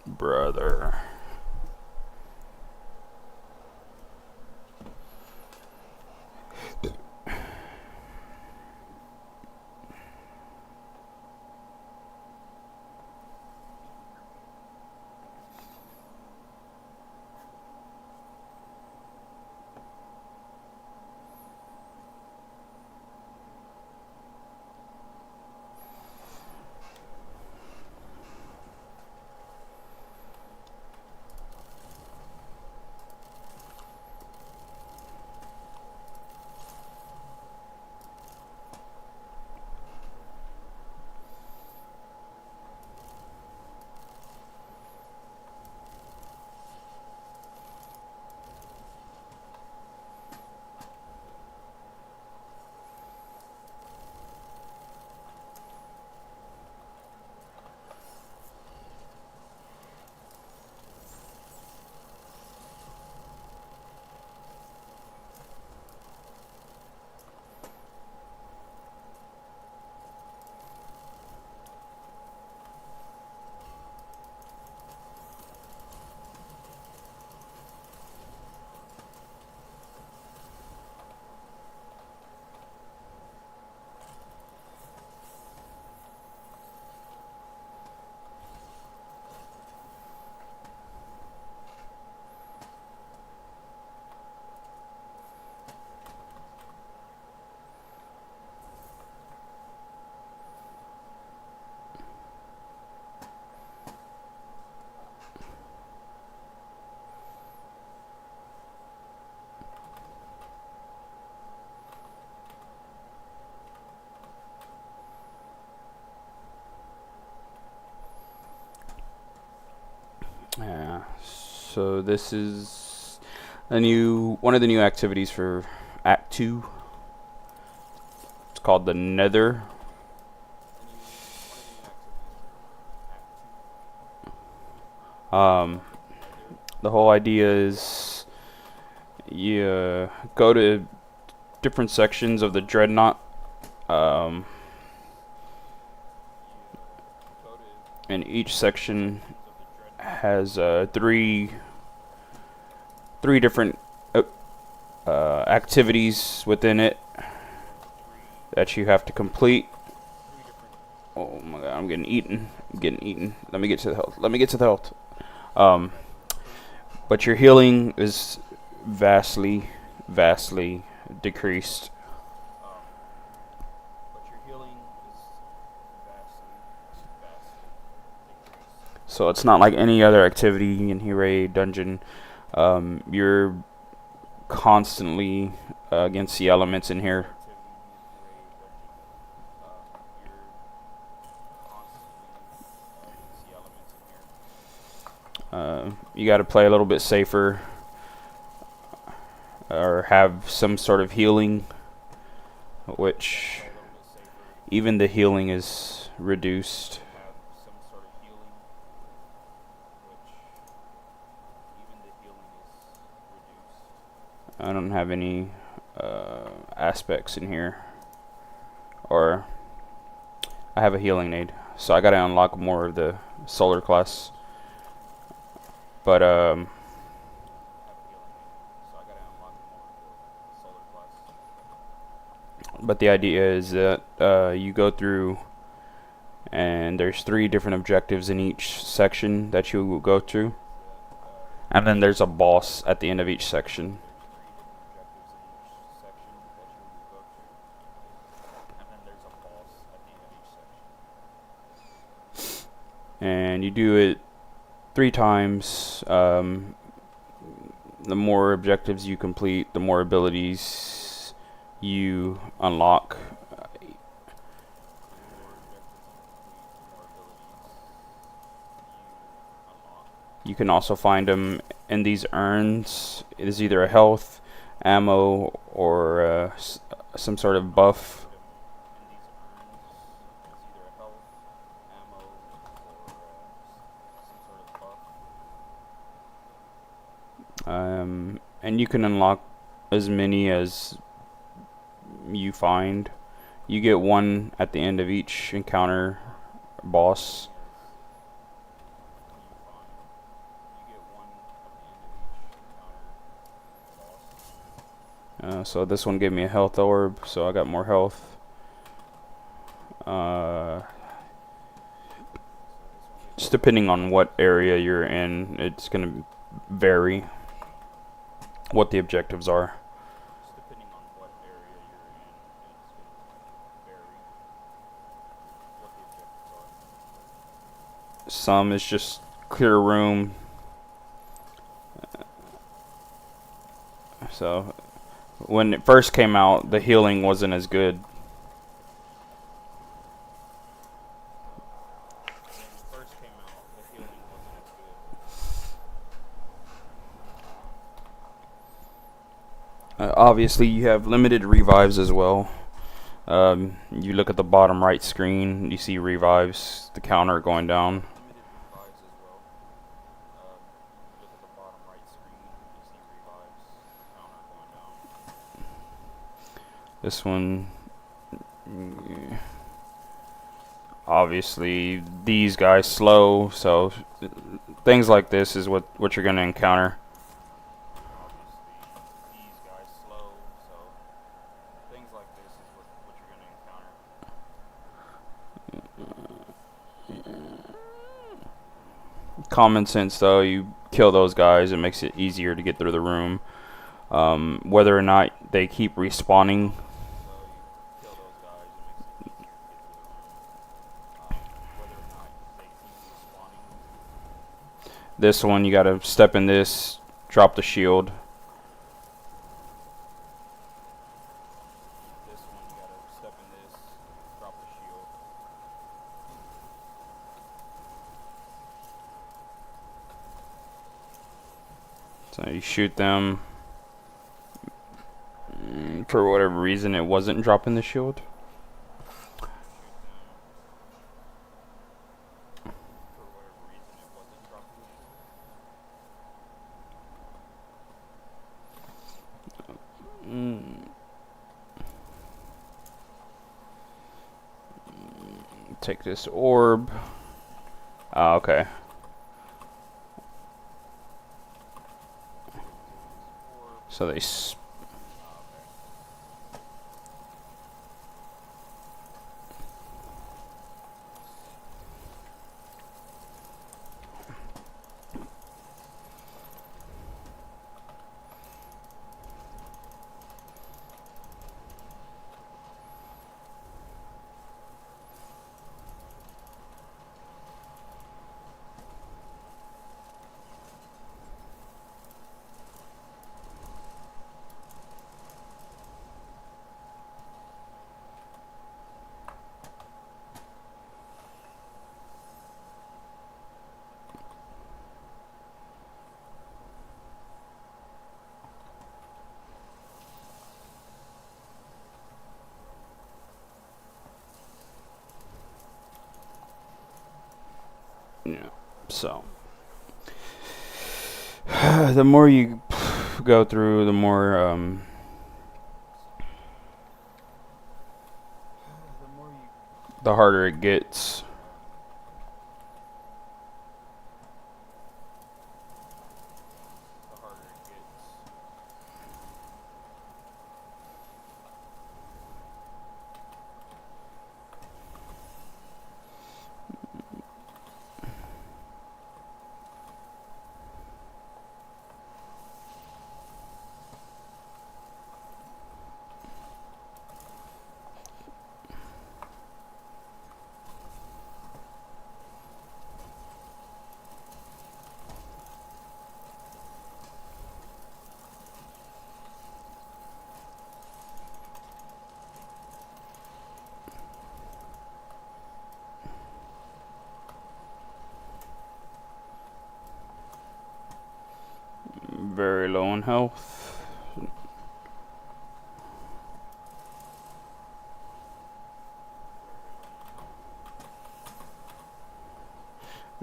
Brother. Yeah. So this is one of the new activities for Act 2. It's called the Nether. The whole idea is you go to different sections of the Dreadnought, and each section has three different activities within it that you have to complete. Oh my god, I'm getting eaten. Let me get to the health. But your healing is vastly decreased. So it's not like any other activity in Hero Dungeon. You're constantly against the elements in here. You got to play a little bit safer, or have some sort of healing, which even the healing is reduced. I don't have any aspects in here, or I have a healing aid, so I gotta unlock more of the solar class. But the idea is that you go through, and there's 3 different objectives in each section that you will go through, and then there's a boss at the end of each section. And you do it 3 times. The more objectives you complete, the more abilities you unlock. You can also find them in these urns. It is either a health, ammo, or some sort of buff. And you can unlock as many as you find. You get one at the end of each encounter boss. So this one gave me a health orb, so I got more health. Just depending on what area you're in, it's going to vary what the objectives are. Some is just clear room. So when it first came out, the healing wasn't as good. Obviously, you have limited revives as well. You look at the bottom right screen, you see revives, the counter going down. This one, obviously, these guys slow, so things like this is what you're going to encounter. Common sense, though, you kill those guys, it makes it easier to get through the room. Whether or not they keep respawning, this one you gotta step in this, drop the shield. So you shoot them. For whatever reason, it wasn't dropping the shield. Take this orb. Oh, okay. So they yeah. So the more you go through, the more the harder it gets. very low in health.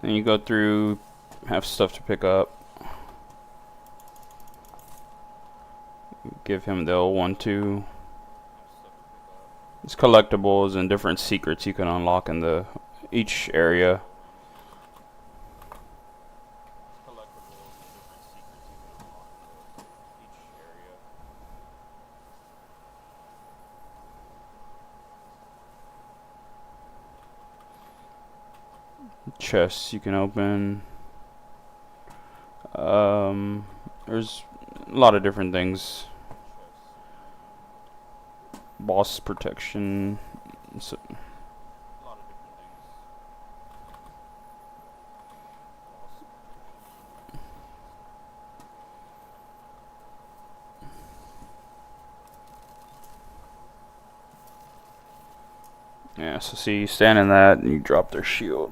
Then you go through, have stuff to pick up. Give him the L1-2. It's collectibles and different secrets you can unlock in each area. Chests you can open. There's a lot of different things. Boss protection. So yeah, so see, you stand in that and you drop their shield.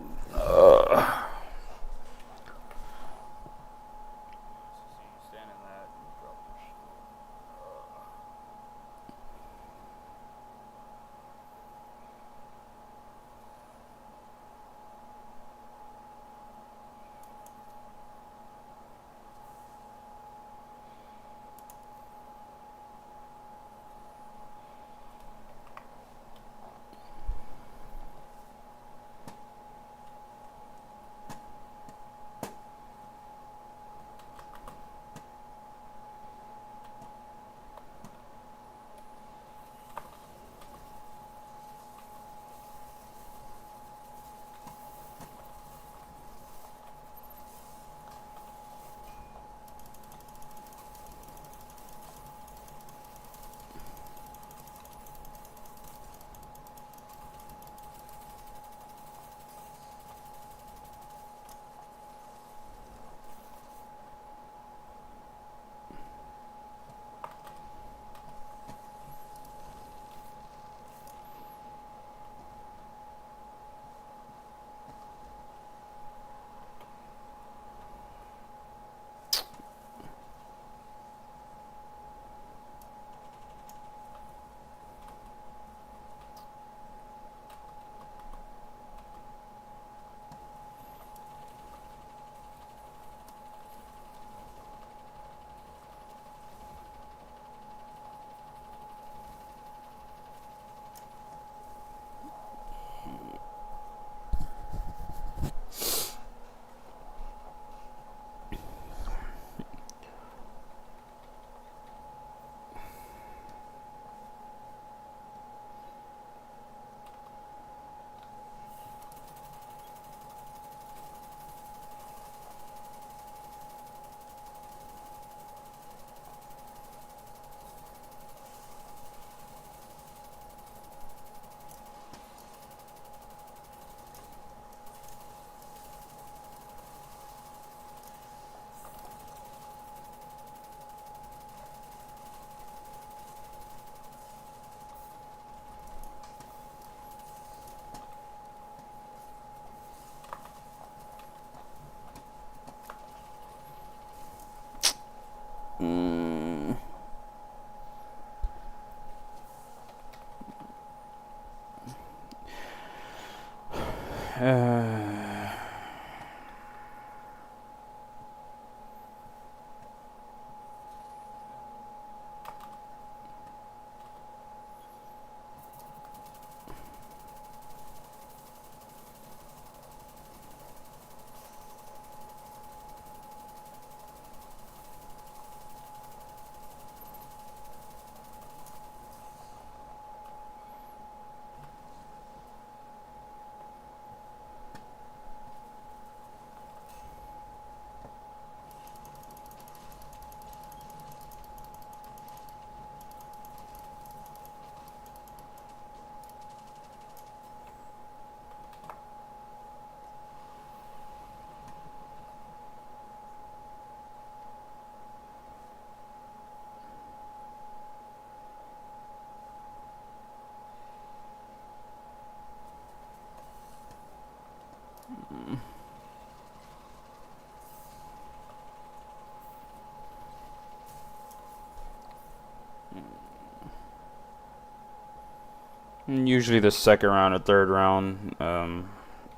Usually the second round or third round.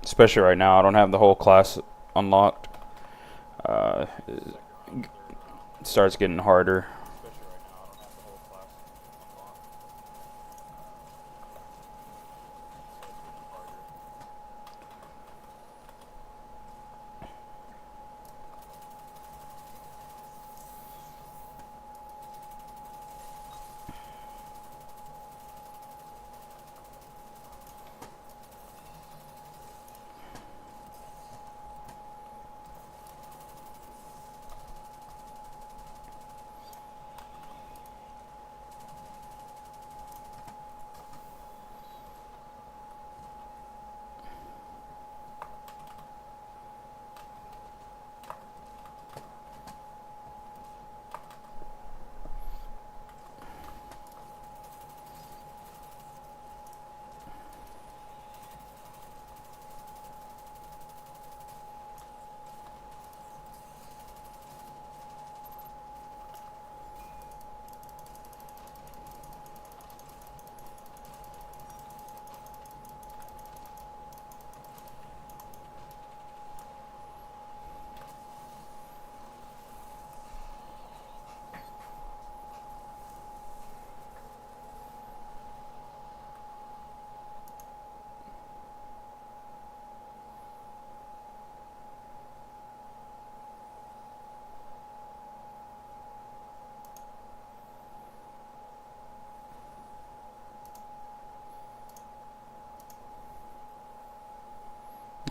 Especially right now, I don't have the whole class unlocked. It starts getting harder.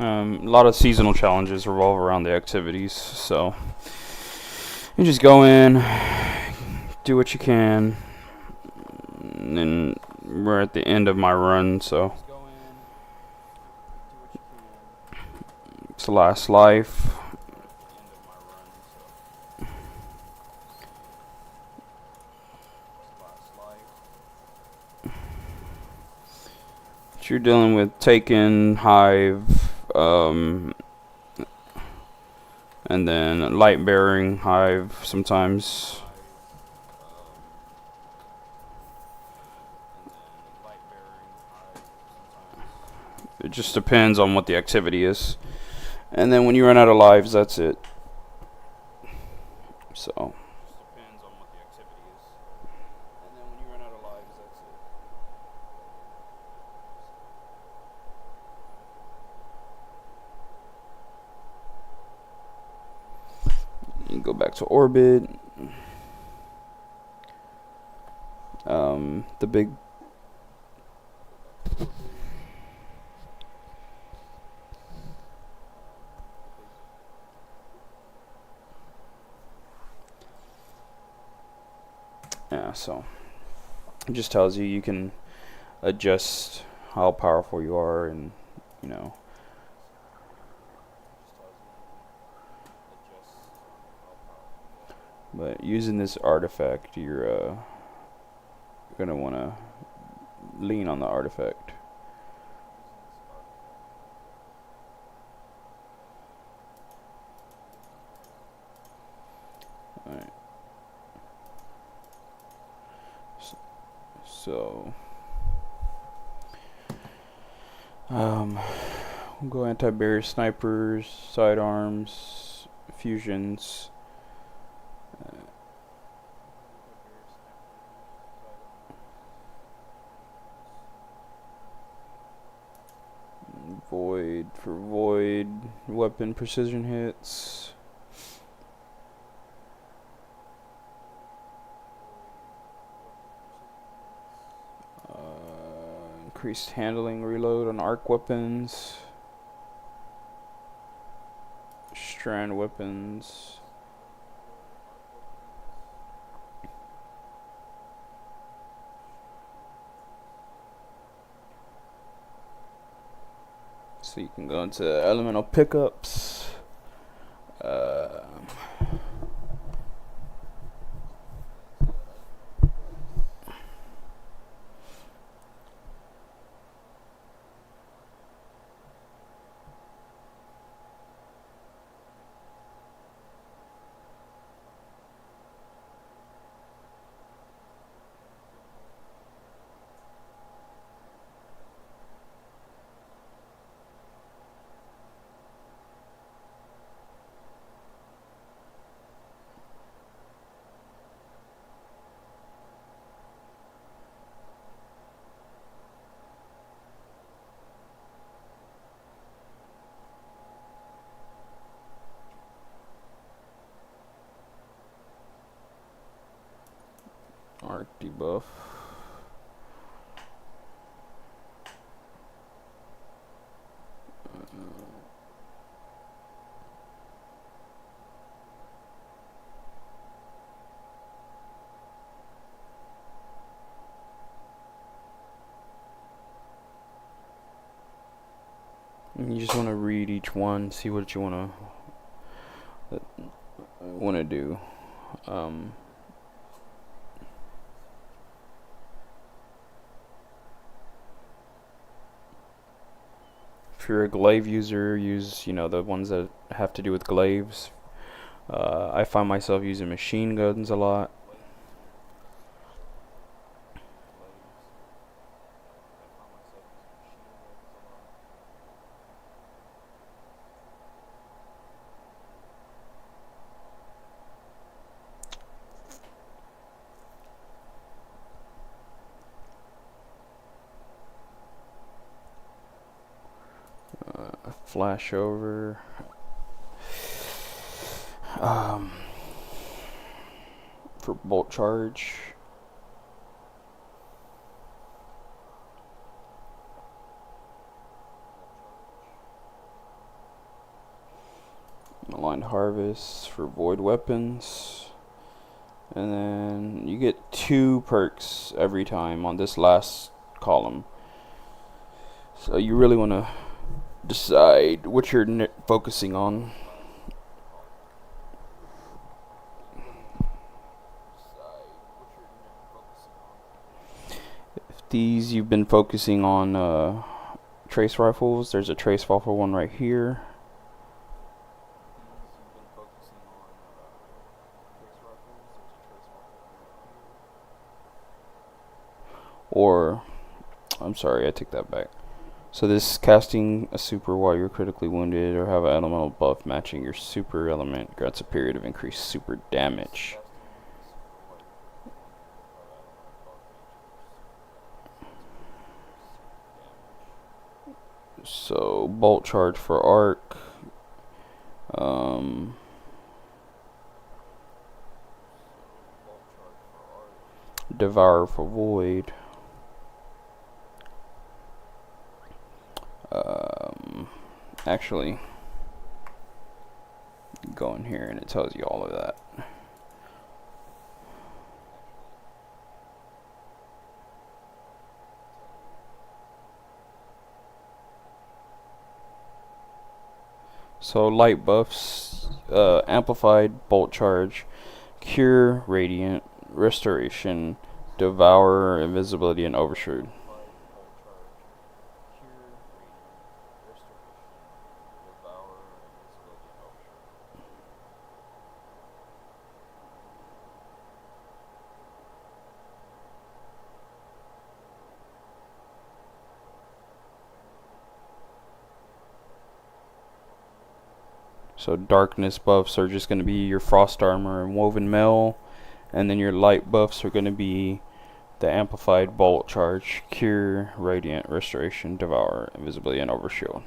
A lot of seasonal challenges revolve around the activities, so you just go in, do what you can, and then we're at the end of my run, so it's the last life. You're dealing with Taken, Hive, and then Light Bearing Hive sometimes. It just depends on what the activity is. And then when you run out of lives, that's it. So. You can go back to orbit. The big. Yeah, so it just tells you can adjust how powerful you are, and you know. But using this artifact, you're gonna want to lean on the artifact. Alright. So, we'll go anti-barrier snipers, sidearms, fusions. Void for void, weapon precision hits. Increased handling reload on arc weapons. Strand weapons. So you can go into elemental pickups. debuff. You just want to read each one, see what you want to do. If you're a glaive user, use the ones that have to do with glaives. I find myself using machine guns a lot. Flash over. For bolt charge. Maligned Harvest for void weapons. And then you get 2 perks every time on this last column. So you really want to decide what you're focusing on. If these you've been focusing on trace rifles, there's a trace rifle one right here. Or, I'm sorry, I take that back. So this is casting a super while you're critically wounded or have an elemental buff matching your super element grants a period of increased super damage. So bolt charge for arc. Devour for void. Actually, go in here and it tells you all of that. So light buffs, amplified, bolt charge, cure, radiant, restoration, devour, invisibility, and overshoot. So darkness buffs are just going to be your frost armor and woven mail, and then your light buffs are going to be the amplified bolt charge, cure, radiant, restoration, devour, invisibility, and overshield.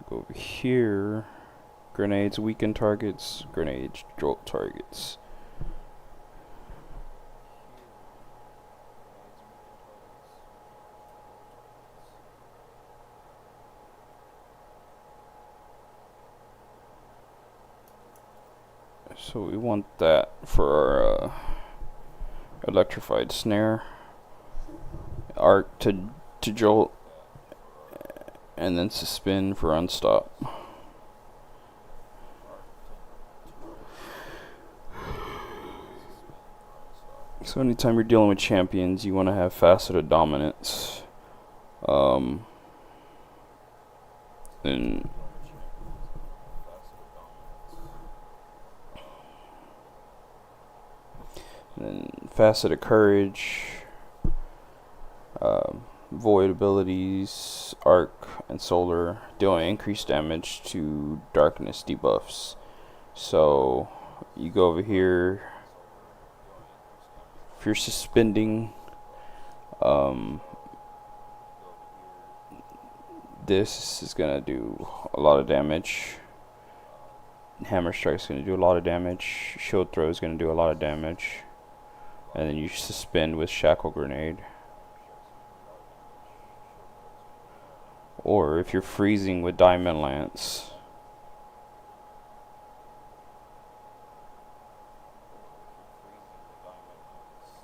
Go over here. Grenades weaken targets, grenades jolt targets. So we want that for our electrified snare. Arc to jolt, and then suspend for unstop. So anytime you're dealing with champions, you want to have faceted dominance. And then faceted courage, void abilities, arc, and solar deal increased damage to darkness debuffs. So you go over here. If you're suspending, this is gonna do a lot of damage. Hammer strike's gonna do a lot of damage. Shield throw is gonna do a lot of damage. And then you suspend with shackle grenade. Or if you're freezing with diamond lance,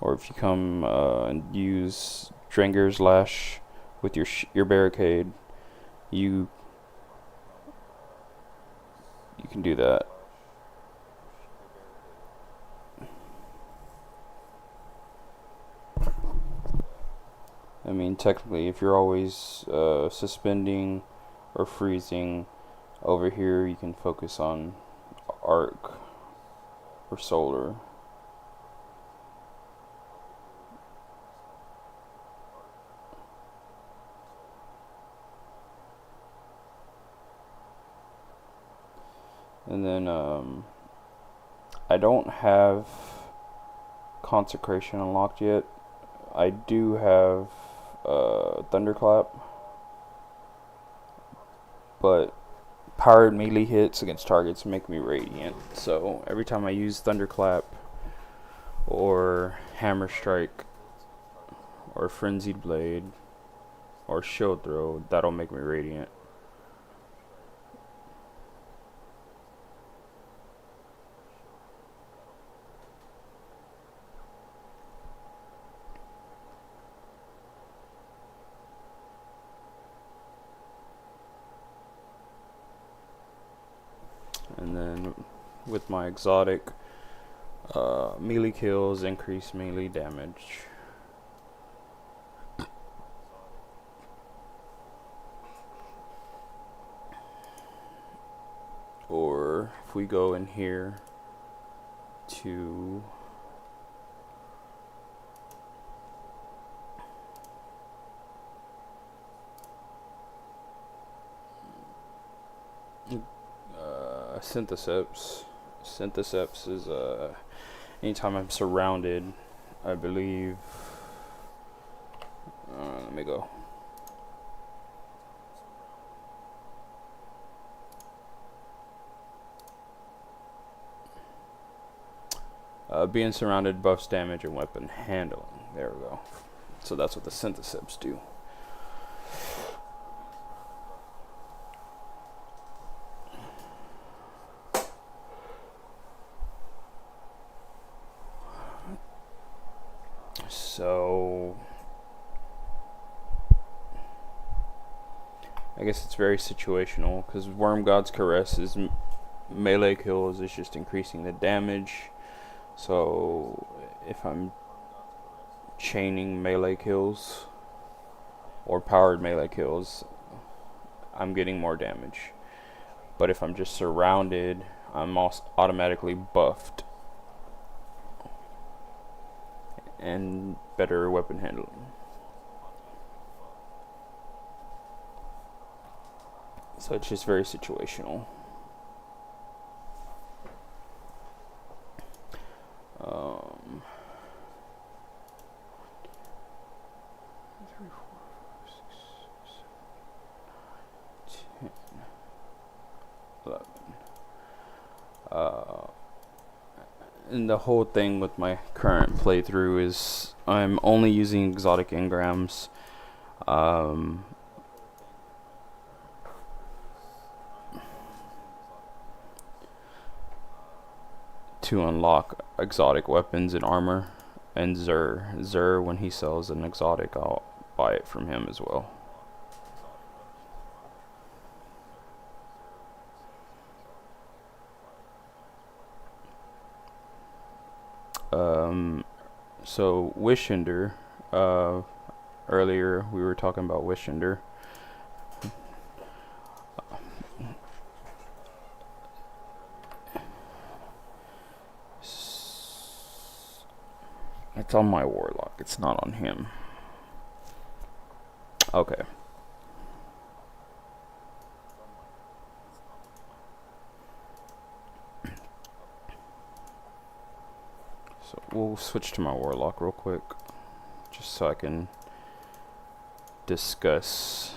or if you come and use Drenger's Lash with your barricade, you can do that. I mean, technically, if you're always suspending or freezing, over here you can focus on arc or solar. And then I don't have Consecration unlocked yet. I do have Thunderclap, but powered melee hits against targets make me radiant. So every time I use Thunderclap or Hammer Strike or Frenzied Blade or Shield Throw, that'll make me radiant. And then with my exotic, melee kills increase melee damage. Or if we go in here to Syntheseps. Syntheseps is anytime I'm surrounded, I believe. Let me go. Being surrounded buffs damage and weapon handling. There we go. So that's what the Syntheseps do. So I guess it's very situational, because Worm God's Caress is melee kills, is just increasing the damage. So if I'm chaining melee kills or powered melee kills, I'm getting more damage. But if I'm just surrounded, I'm also automatically buffed and better weapon handling. So it's just very situational. And the whole thing with my current playthrough is I'm only using exotic engrams. To unlock exotic weapons and armor. And Xur, when he sells an exotic, I'll buy it from him as well. So Wishender, earlier we were talking about Wishender. It's on my warlock, it's not on him. Okay. we'll switch to my warlock real quick, just so I can discuss.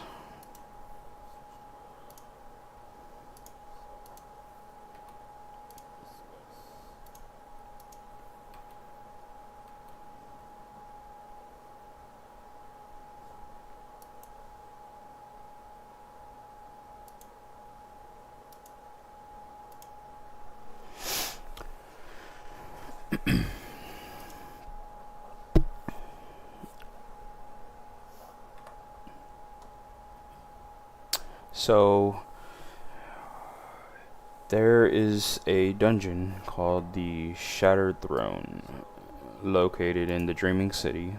So there is a dungeon called the Shattered Throne, located in the Dreaming City.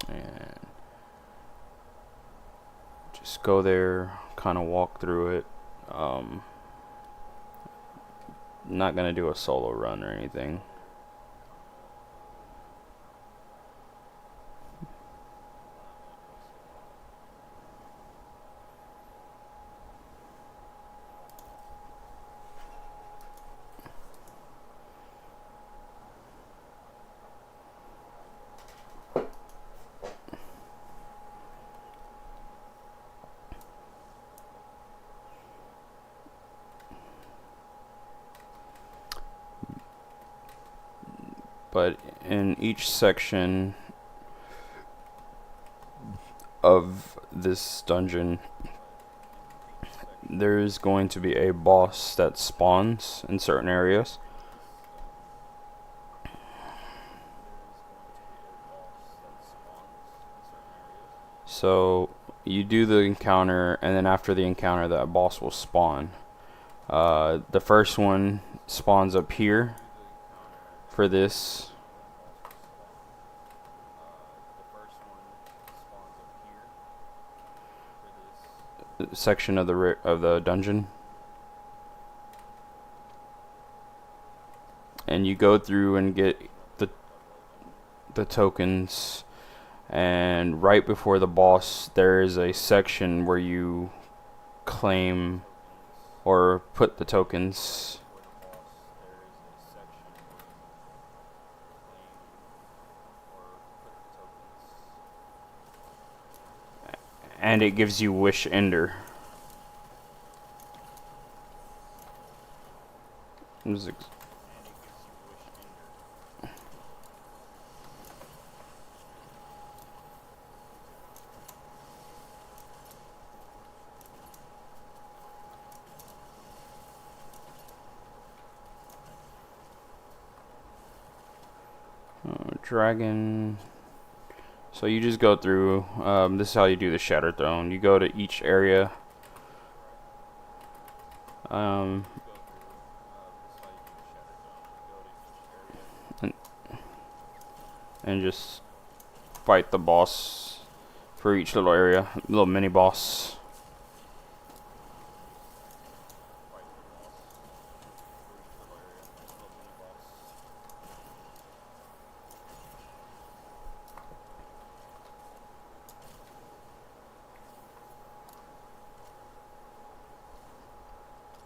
And just go there, kind of walk through it. Not gonna do a solo run or anything. But in each section of this dungeon, there is going to be a boss that spawns in certain areas. So you do the encounter, and then after the encounter, that boss will spawn. The first one spawns up here for this. Section of the dungeon, and you go through and get the tokens, and right before the boss there is a section where you claim or put the tokens. And it gives you Wish Ender. Dragon. So you just go through, this is how you do the Shattered Throne. You go to each area, and just fight the boss for each little area, little mini boss.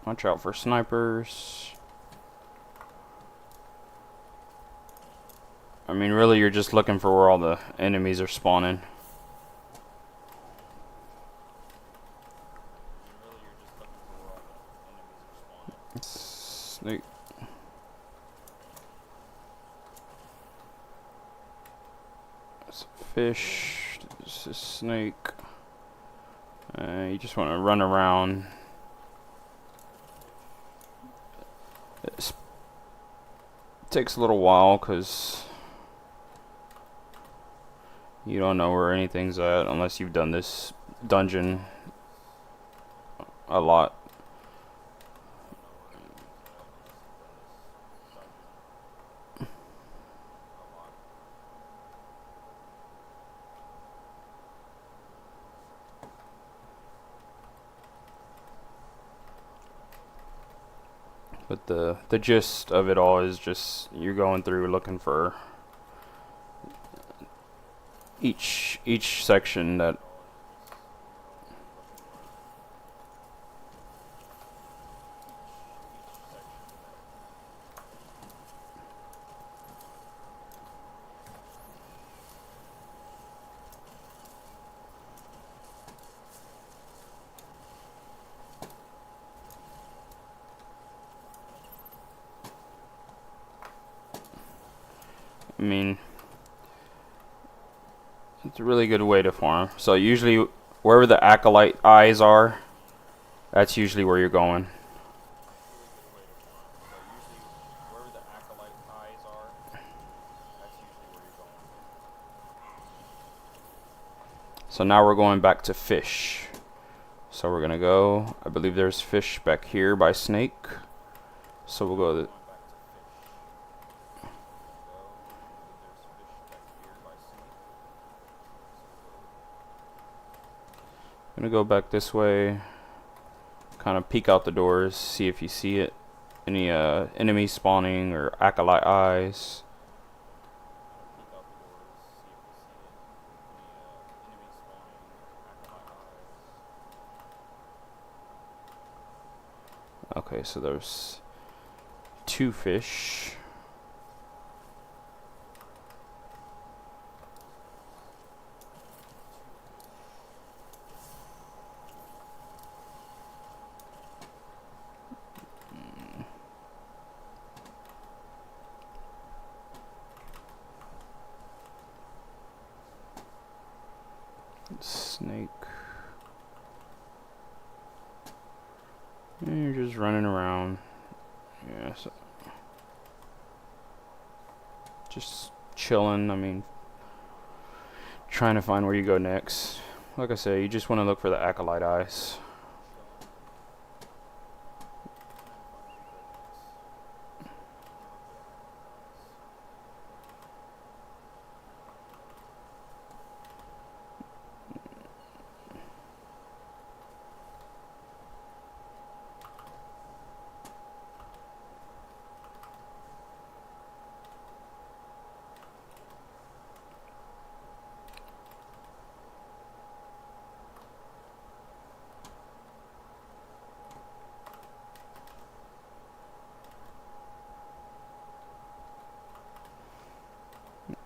Watch out for snipers. I mean, really, you're just looking for where all the enemies are spawning. Snake. It's a fish. This is snake. You just want to run around. It takes a little while because you don't know where anything's at unless you've done this dungeon a lot. But the gist of it all is just you're going through looking for each section that I mean, it's a really good way to farm. So usually, wherever the acolyte eyes are, that's usually where you're going. So now we're going back to fish. So we're gonna go, I believe there's fish back here by snake. So we'll go to gonna go back this way, kind of peek out the doors, see if you see it. Any enemies spawning or acolyte eyes. Okay, so there's 2 fish. Snake. And you're just running around. Yeah, so just chilling. I mean, trying to find where you go next. Like I say, you just want to look for the acolyte eyes.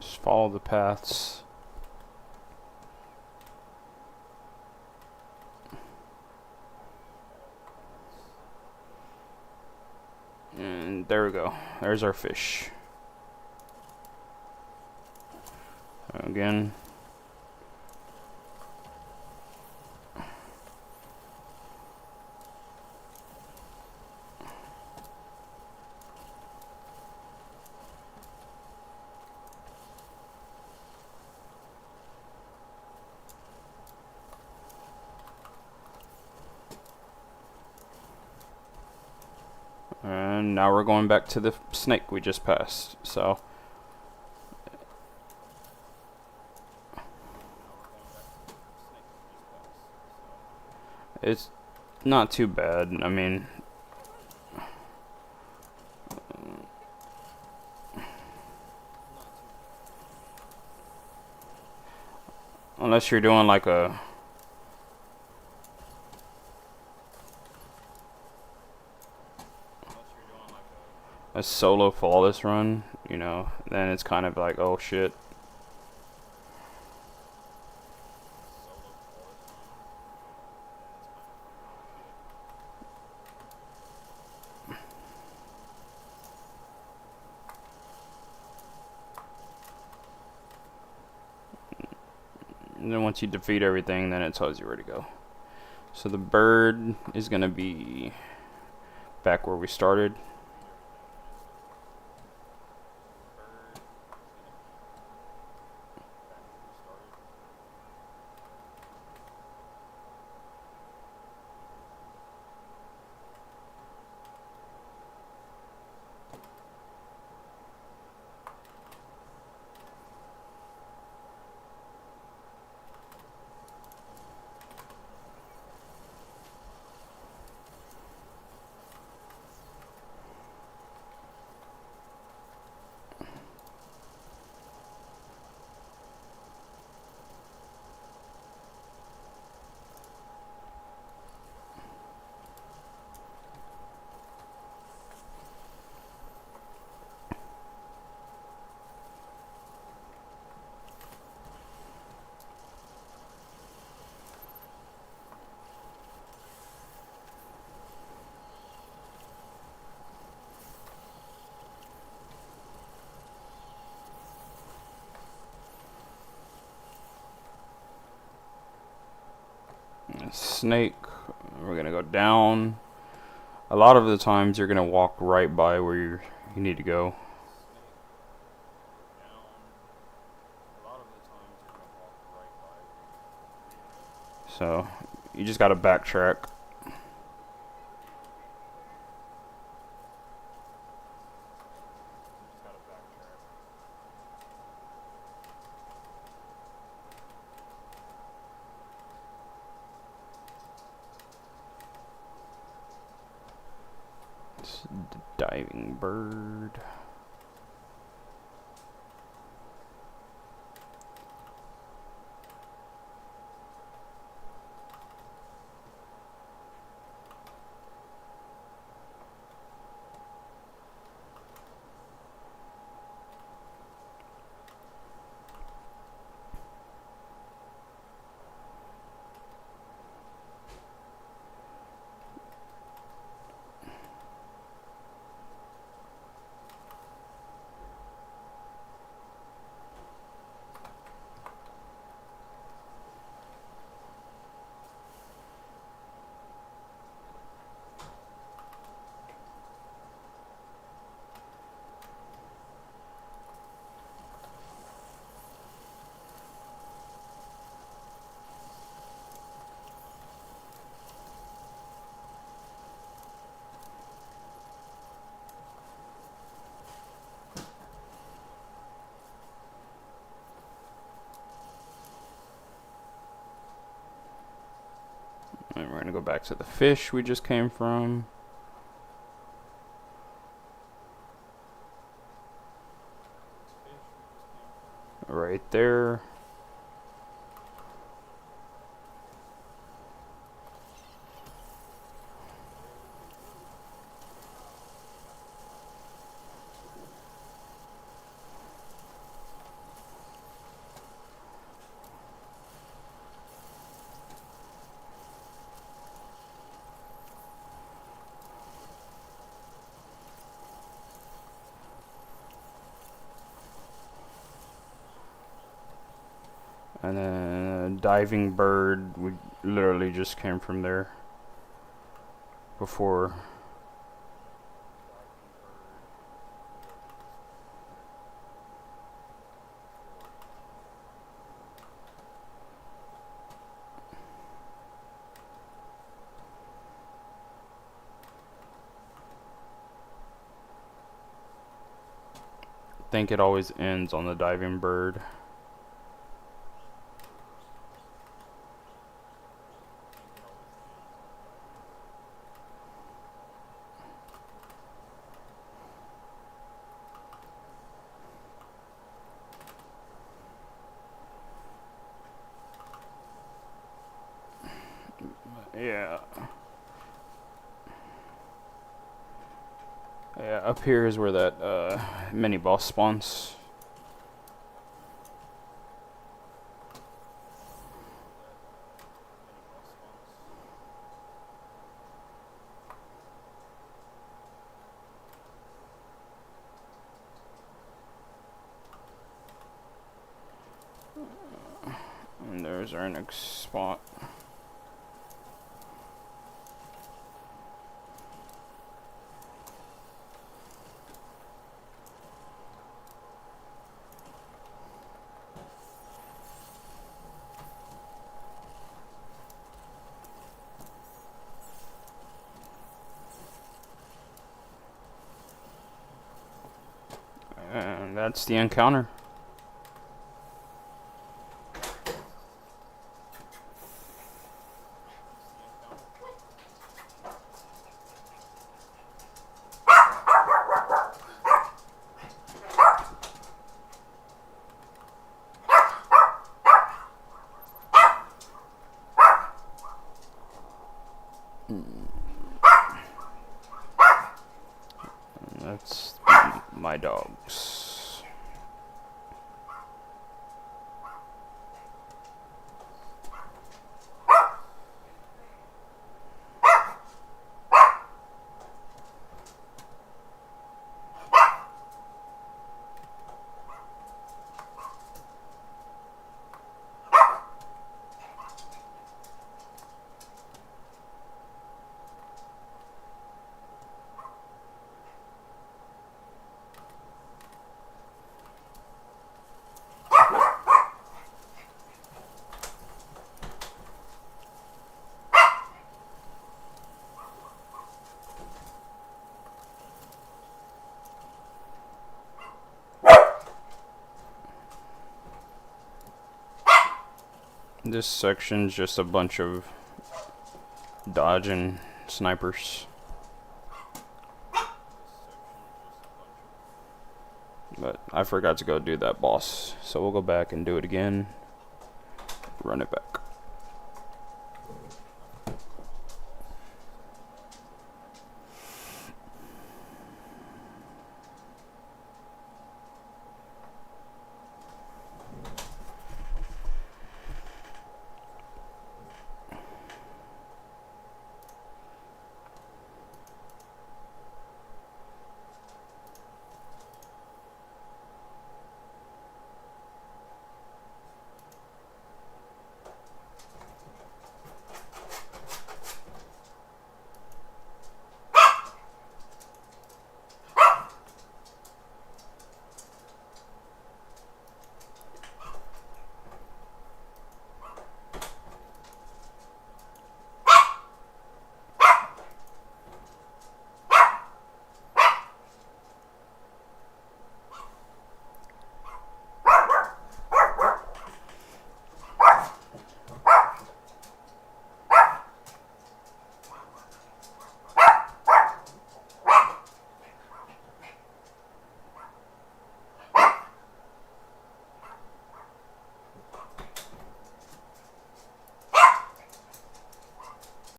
Just follow the paths. And there we go. There's our fish. Again. And now we're going back to the snake we just passed. So it's not too bad. I mean, unless you're doing like a solo flawless run, you know, then it's kind of like, oh shit. And then once you defeat everything, then it tells you where to go. So the bird is gonna be back where we started. Snake, we're gonna go down. A lot of the times you're gonna walk right by where you need to go. So you just gotta backtrack. It's the diving bird. And we're gonna go back to the fish we just came from. Right there. And then diving bird, we literally just came from there before. I think it always ends on the diving bird. Yeah. Yeah, up here is where that mini boss spawns. And there's our next spot. And that's the encounter. That's my dogs. This section's just a bunch of dodging snipers. But I forgot to go do that boss, so we'll go back and do it again. Run it back.